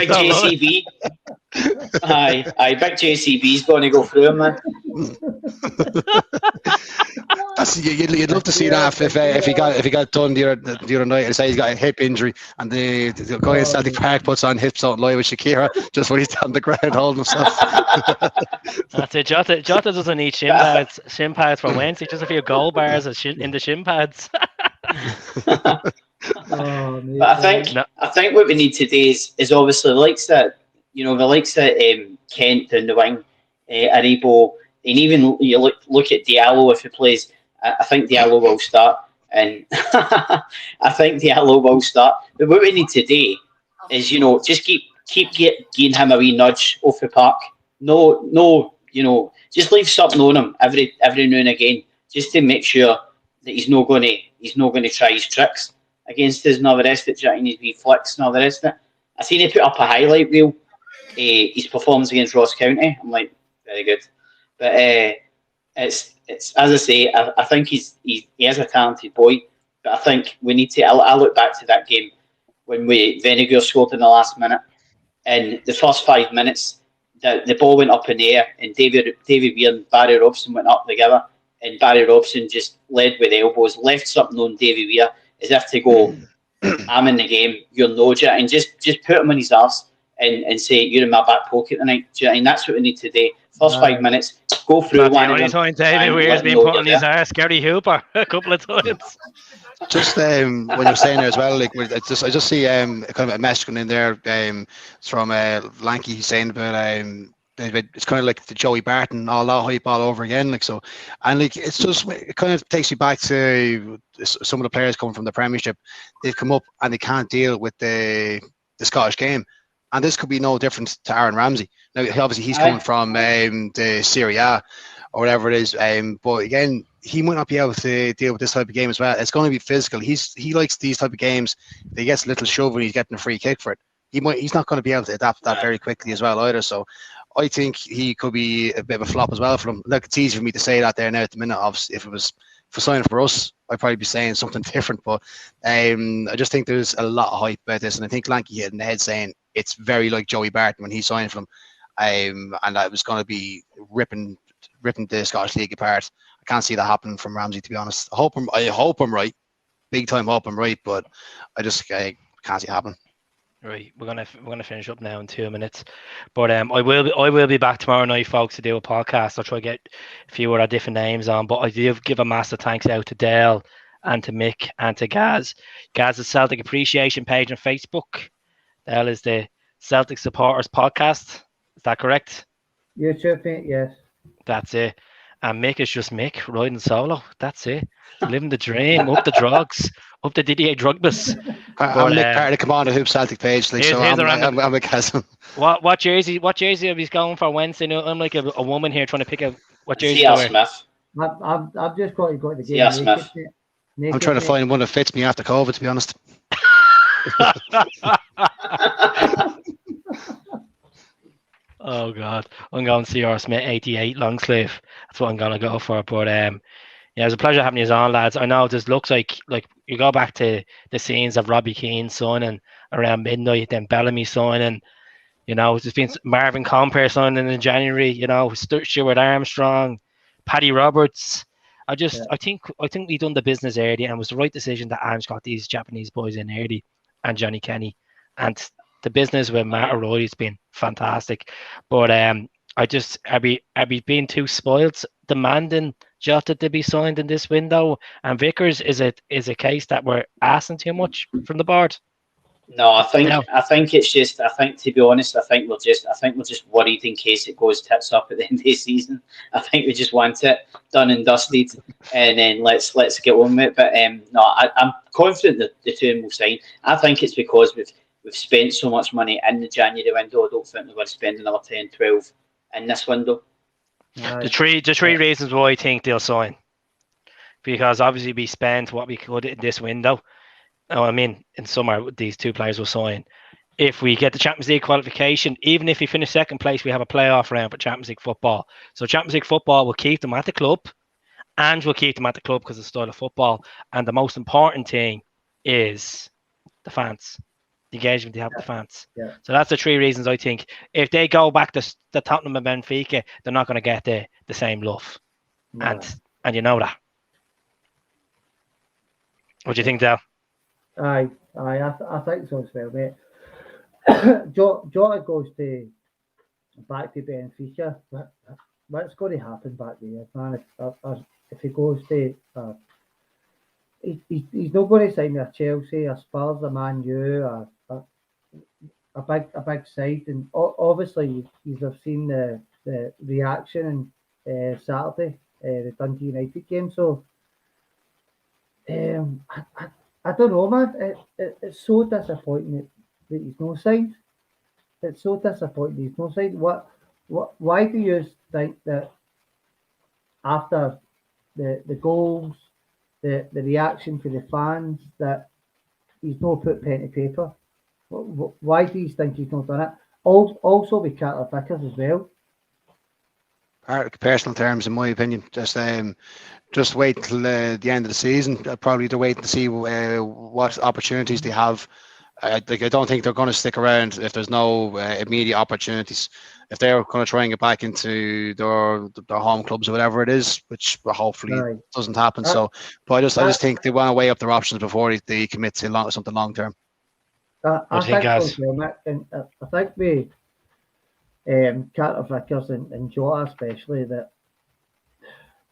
JCB. Aye, big JCB's going to go through him, man. You'd love to see that if he got done the other night and say he's got a hip injury, and the guy in Celtic Park puts on Hips Don't Lie with Shakira just when he's on the ground holding himself. That's it. Jota doesn't need shin pads. Shin pads from Wednesday, just a few gold bars in the shin pads. But I think what we need today is obviously the likes that Kent down the wing, Aribo, and even you look at Diallo if he plays. I think Diallo will start, and But what we need today is just keep giving him a wee nudge off the park. No, just leave something on him every now and again, just to make sure that he's not going to try his tricks against us and all the rest of it, and his wee flicks and all the rest of it. I seen he put up a highlight reel, his performance against Ross County. I'm like, very good. But it's as I say, I think he is a talented boy. But I think we need to. I look back to that game when Venegoor scored in the last minute, and the first 5 minutes, the ball went up in the air, and David Weir and Barry Robson went up together, and Barry Robson just led with elbows, left something on David Weir as if to go, I'm in the game, you're no, and just put him in his arse and say, you're in my back pocket tonight. And that's what we need today. First 5 minutes, go through one. The only time David Weir's been put on his arse, Gary Hooper, a couple of times. Just when you're saying there as well, like I just see kind of a message coming in there from Lanky. He's saying about it's kind of like the Joey Barton all that hype all over again, like so, and like it kind of takes you back to some of the players coming from the Premiership. They've come up and they can't deal with the Scottish game. And this could be no different to Aaron Ramsey. Now, obviously, he's coming from the Serie A or whatever it is. But again, he might not be able to deal with this type of game as well. It's going to be physical. He likes these type of games. He gets a little shove when he's getting a free kick for it. He's not going to be able to adapt that very quickly as well either. So I think he could be a bit of a flop as well for him. Look, it's easy for me to say that there now at the minute. Obviously, if it was for signing for us, I'd probably be saying something different. But I just think there's a lot of hype about this, and I think Lanky hit in the head saying it's very like Joey Barton when he signed for him, and that was going to be ripping the Scottish League apart. I can't see that happening from Ramsey, to be honest. I hope I'm right, big time hope I'm right, but I can't see it happening. Right, we're gonna finish up now in 2 minutes, but I will be back tomorrow night, folks, to do a podcast. I'll try to get a few other different names on, but I do give a massive thanks out to Dale and to Mick and to Gaz. Gaz is Celtic Appreciation page on Facebook. Dale is the Celtic Supporters Podcast. Is that correct? YouTube, mate, yes. That's it. And Mick is just Mick riding solo. That's it. Living the dream, up the drugs, up the Didier Drugbus. I'm Mick, part of the Commander Hoop Celtic page. Like, so I'm a cousin. What jersey are we going for Wednesday night? I'm like a woman here trying to pick out what jersey. Smith. I've just got to go to the game. Yeah, Smith. I'm trying to find one that fits me after COVID, to be honest. Oh God, I'm going to see our Smith 88 long sleeve. That's what I'm going to go for. But yeah, it was a pleasure having you on, lads. I know this looks like you go back to the scenes of Robbie Keane signing around midnight, then Bellamy signing. You know, there's been Marvin Compere signing in January. You know, Stuart Armstrong, Paddy Roberts. I think we done the business early, and it was the right decision that Ange got these Japanese boys in early, and Johnny Kenny, and the business with Matt O'Reilly's been fantastic. But are we being too spoiled, demanding Jota to be signed in this window? And Vickers, is a case that we're asking too much from the board? No, I think it's just. I think, to be honest, I think we're just worried in case it goes tits up at the end of the season. I think we just want it done and dusted, and then let's get on with it. But no, I'm confident that the two of them will sign. I think it's because we've spent so much money in the January window. I don't think we're going to spend another 10, 12 in this window. The three reasons why I think they'll sign, because obviously we spent what we could in this window. I mean, in summer, these two players will sign. If we get the Champions League qualification, even if we finish second place, we have a playoff round for Champions League football. So Champions League football will keep them at the club, and we'll keep them at the club because of the style of football. And the most important thing is the fans, the engagement they have with the fans. Yeah. So that's the three reasons I think. If they go back to the Tottenham and Benfica, they're not going to get the same love. No. And you know that. What do you think, Dale? I think so as well, mate. Jota goes back to Benfica. What's going to happen back there, man? If he goes to, he's not going to sign with Chelsea, a Spurs, a Man U, a big side. And obviously, you have seen the reaction in Saturday, the Dundee United game. So, I don't know, man. It's so disappointing that he's no signed. It's so disappointing he's no signed. Why do you think that after the goals, the reaction for the fans, that he's not put pen to paper? Why do you think he's not done it? Also with Carter-Vickers as well. Personal terms, in my opinion, just wait till the end of the season. Probably to wait to see what opportunities they have. I don't think they're going to stick around if there's no immediate opportunities. If they're going to try and get back into their home clubs or whatever it is, which hopefully doesn't happen. But I just think they want to weigh up their options before they commit to something long term. I think we Carter-Vickers and Jota especially, that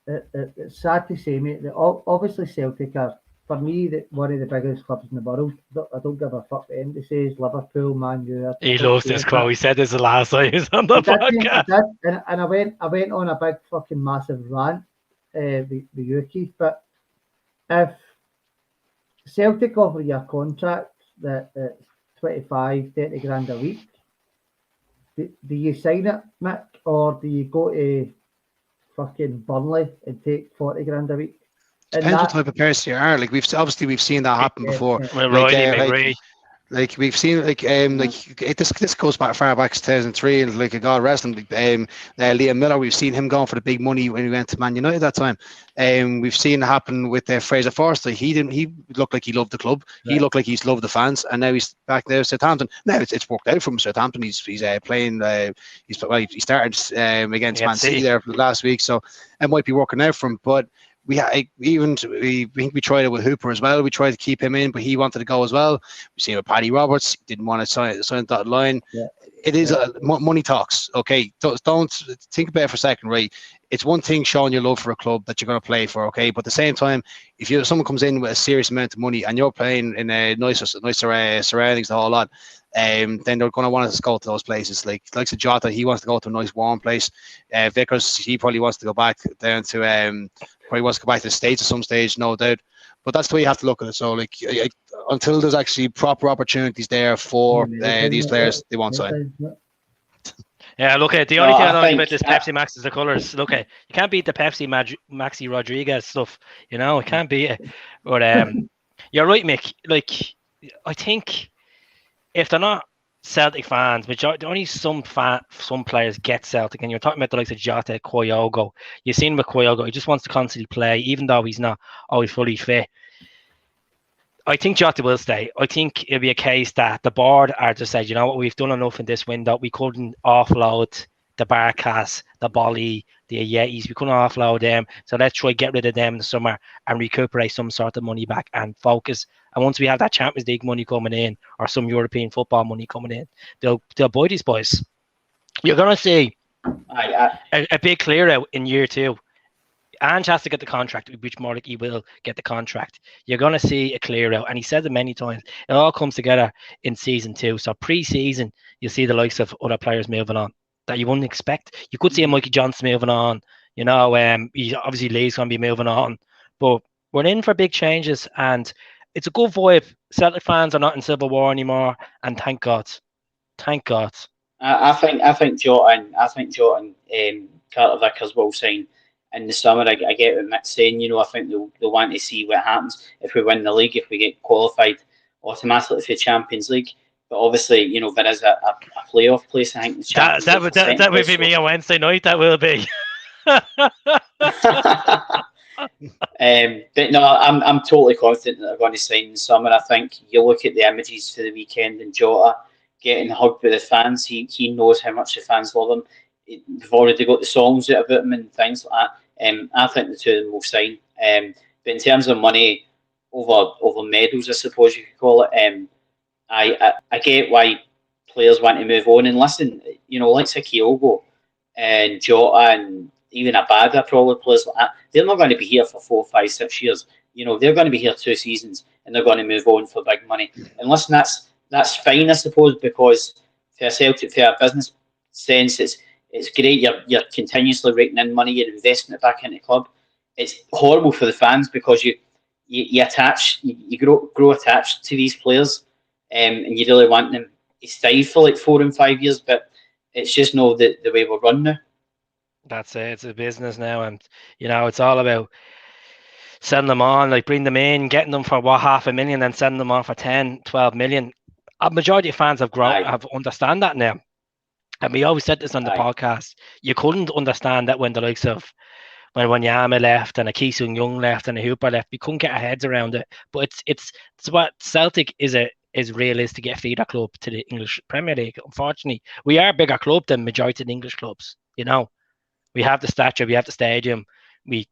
it's sad to say, mate, that obviously Celtic are, for me, one of the biggest clubs in the world. I don't give a fuck what anybody says. Liverpool, Man U. He loves this quote. He said this the last time he was on the podcast. And I went on a big fucking massive rant with you, Keith. But if Celtic offer you a contract that's 25, 30 grand a week, do you sign it, Mick, or do you go to fucking Burnley and take 40 grand a week? And Depends what type of person you are. Like we've seen that happen before. Well, Like, Riley McRae. like we've seen, this goes back far back to 2003, and like God rest him, Liam Miller. We've seen him going for the big money when he went to Man United that time. We've seen it happen with Fraser Forrest. Like, he looked like he loved the club. He looked like he's loved the fans, and now he's back there at Southampton. Now it's worked out from Southampton. He's playing. He started against Man City there last week, so it might be working out for him. But we think we tried it with Hooper as well. We tried to keep him in, but he wanted to go as well. We see it with Paddy Roberts, didn't want to sign that line. Yeah. It is money talks. Okay, don't think about it for a second, right? It's one thing showing your love for a club that you're going to play for, okay, but at the same time, if someone comes in with a serious amount of money and you're playing in a nicer surroundings, the whole lot, then they're going to want us to go to those places. Like Jota, he wants to go to a nice warm place. Vickers, he probably wants to go back down to probably wants to go back to the States at some stage, no doubt. But that's the way you have to look at it. So, like, until there's actually proper opportunities there for these players, they won't sign. Yeah, look at the only thing I don't like about this Pepsi Max is the colours. Look at you can't beat the Pepsi Maxi Rodriguez stuff. You know, it can't beat it. But you're right, Mick. Like, I think if they're not Celtic fans, which only some players get Celtic, and you're talking about the likes of Jota, Kyogo. You've seen with Kyogo, he just wants to constantly play, even though he's not always fully fit. I think Jota will stay. I think it'll be a case that the board are just saying, you know what, we've done enough in this window. We couldn't offload the Barkas, the Bolly, the Yetis. We couldn't offload them. So let's try get rid of them in the summer and recuperate some sort of money back and focus. And once we have that Champions League money coming in or some European football money coming in, they'll buy these boys. You're going to see a big clear out in year 2. Ange has to get the contract, which more like he will get the contract. You're going to see a clear out. And he said it many times. It all comes together in season 2. So pre-season, you'll see the likes of other players moving on that you wouldn't expect. You could see a Mikey Johnson moving on. You know, obviously Lee's going to be moving on. But we're in for big changes. And it's a good vibe. Celtic fans are not in civil war anymore. And thank God. Thank God. I think Jota and Carter-Vickers will sign in the summer. I get what Mick's saying. You know, I think they'll want to see what happens if we win the league, if we get qualified automatically for the Champions League. But obviously, you know, there is a playoff place. I think the Champions that would be me on Wednesday night. That will be. But no, I'm totally confident that they're going to sign in the summer. I think you look at the images for the weekend and Jota getting hugged by the fans. He knows how much the fans love him. They've already got the songs out about him and things like that. I think the two of them will sign. But in terms of money over medals, I suppose you could call it, I get why players want to move on. And listen, you know, like Kyogo and Jota and even Abada, probably players like that, they're not going to be here for 4, 5, 6 years. You know, they're going to be here 2 seasons and they're going to move on for big money. And listen, that's fine, I suppose, because for a Celtic, for a business sense, it's great. You're continuously raking in money. You're investing it back into the club. It's horrible for the fans because you grow attached to these players, and you really want them to stay for like 4 and 5 years. But it's just not the way we're run now. That's it. It's a business now, and you know it's all about sending them on, like bring them in, getting them for $500,000, then sending them on for 10, 12 million. A majority of fans have understand that now. And we always said this on the podcast. You couldn't understand that when the likes of when Wanyama left and a Ki-Sung Young left and a Hooper left. We couldn't get our heads around it. But it's what Celtic is realistic to get feeder club to the English Premier League. Unfortunately, we are a bigger club than majority of the English clubs. You know, we have the stature, we have the stadium. We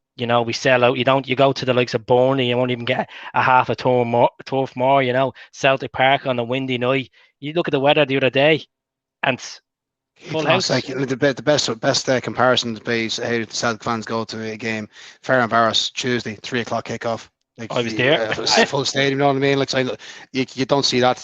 sell out. You go to the likes of Burnley, you won't even get a half a turf more. You know, Celtic Park on a windy night. You look at the weather the other day, and full house. Like the best comparison to base how the Celtic fans go to a game. Fair Barkas Tuesday, 3:00 kickoff. Like, I was there. Full stadium. You know what I mean? Like, so you don't see that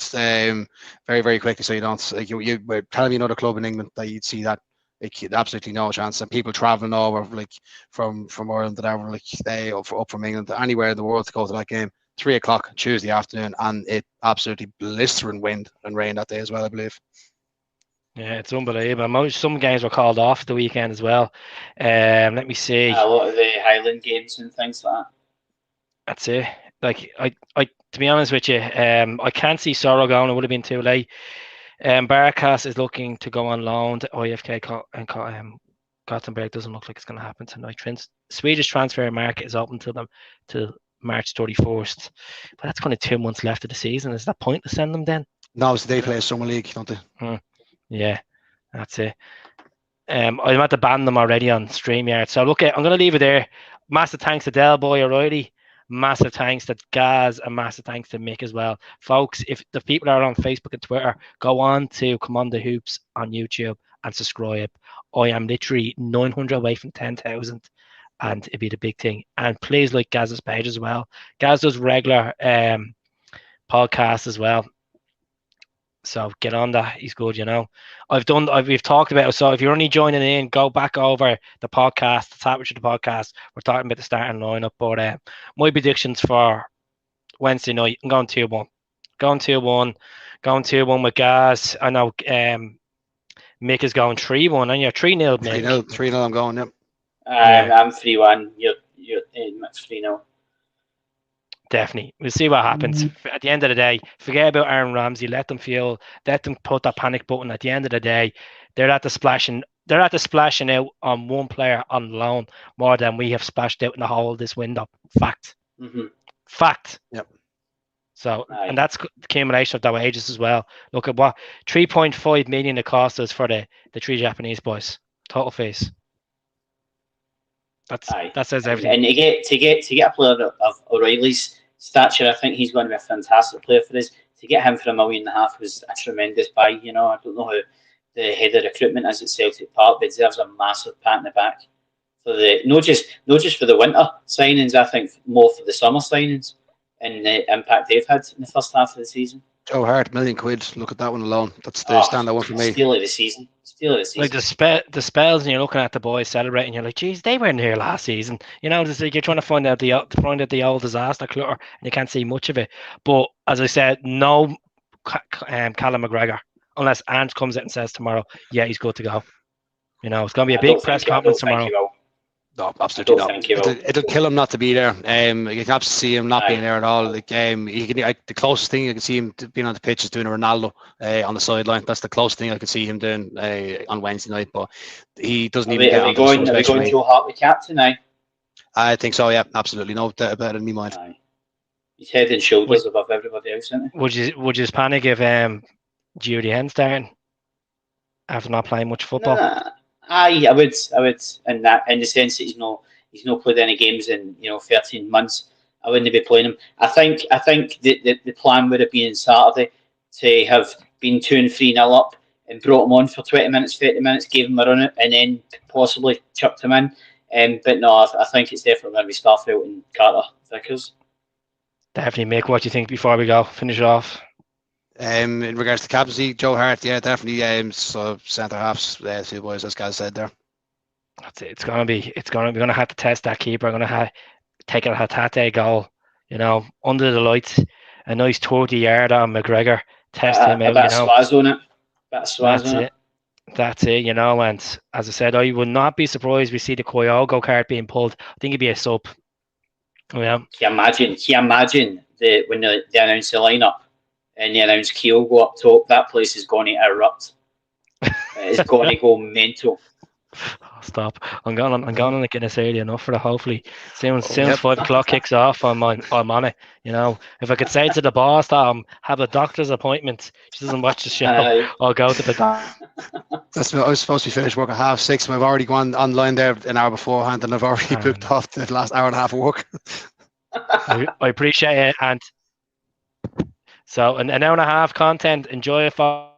very, very quickly. So you don't. Like, you were telling me another club in England that you'd see that. Like, absolutely no chance. And people traveling over like from Ireland, whatever, like they up from England, anywhere in the world to go to that game. 3:00 Tuesday afternoon, and it absolutely blistering wind and rain that day as well, I believe. Yeah, it's unbelievable. Some games were called off the weekend as well. Let me see. A lot of the Highland games and things like that. That's it. Like I to be honest with you, I can't see Sorrow going. It would have been too late. Barkas is looking to go on loan to IFK and Gothenburg. Doesn't look like it's going to happen tonight. Swedish transfer market is open to them till March 31st, but that's kind of 2 months left of the season. Is that point to send them then? No, so they play a summer league, don't they? Yeah, that's it. I'm at to ban them already on StreamYard. So look, I'm going to leave it there. Massive thanks to Del Boy O'Reilly. Massive thanks to Gaz, and massive thanks to Mick as well. Folks, if the people are on Facebook and Twitter, go on to Come On The Hoops on YouTube and subscribe. I am literally 900 away from 10,000, and it'd be the big thing. And please like Gaz's page as well. Gaz does regular podcasts as well. So get on that. He's good, you know. We've talked about it. So if you're only joining in, go back over the podcast, the top of the podcast. We're talking about the starting lineup. But my predictions for Wednesday night, I'm going 2-1. Going 2-1. Going 2-1 with Gaz. I know Mick is going 3-1, and you're 3-0, Mick. 3-0, I'm going, yep. I'm 3-1. You're Mick's 3-0. Definitely. We'll see what happens. At the end of the day, forget about Aaron Ramsey. Let them put that panic button. At the end of the day, they're at the splashing out on one player on loan more than we have splashed out in the whole of this window. Fact. Fact. Yep. So, and that's the accumulation of their wages as well. Look at what 3.5 million it cost us for the three Japanese boys. Total fees. That says everything. And to get a player of O'Reilly's stature, I think he's going to be a fantastic player for us. To get him for $1.5 million was a tremendous buy. You know, I don't know how the head of recruitment is at Celtic Park, but deserves a massive pat in the back for the not just for the winter signings. I think more for the summer signings and the impact they've had in the first half of the season. Joe Hart, £1 million. Look at that one alone. That's the standout one for me. Steal of the season. Like the spells, and you're looking at the boys celebrating. You're like, geez, they weren't here last season. You know, it's like you're trying to find out the old disaster clutter, and you can't see much of it. But as I said, no Callum McGregor unless Ant comes out and says tomorrow, yeah, he's good to go. You know, it's going to be a big press conference tomorrow. No, absolutely not. It'll kill him not to be there. You can absolutely see him not being there at all. Like, the closest thing you can see him being on the pitch is doing a Ronaldo on the sideline. That's the closest thing I can see him doing on Wednesday night. But he doesn't even get on the Are we going Joe Hart the captain now? I think so. Yeah, absolutely. No doubt about it in my mind. Aye. He's head and shoulders above everybody else, isn't he? Would you panic if Judy Hen starting after not playing much football? I would, in the sense that he's not played any games in 13 months. I wouldn't be playing him. I think the plan would have been Saturday to have been 2 and 3-0 up and brought him on for 20 minutes, 30 minutes, gave him a run it, and then possibly chucked him in. But no, I think it's definitely going to be Starfield and Carter-Vickers. Definitely, Mick. What do you think before we go? Finish it off. In regards to captaincy, Joe Hart, yeah, definitely. So centre halves, two boys, as guys said there. That's it. We're going to have to test that keeper. I'm going to have take a Hatate goal. You know, under the lights, a nice 30-yard on McGregor. Test him out. That's it. That's it. You know, and as I said, I would not be surprised we see the Kyogo card being pulled. I think it'd be a sub. Yeah. Can you imagine when they announce the lineup? And they announce Kyogo up top, that place is going to erupt. It's going to go mental. Oh, stop! I'm going to get this early enough for it. Hopefully, soon 5 o'clock kicks off. I'm on it. You know, if I could say to the boss that I'm have a doctor's appointment, she doesn't watch the show. I'll go to the doctor. I was supposed to be finished work at 6:30. And I've already gone online there an hour beforehand, and I've already booked off the last hour and a half of work. I appreciate it, and. So an hour and a half content. Enjoy it, folks.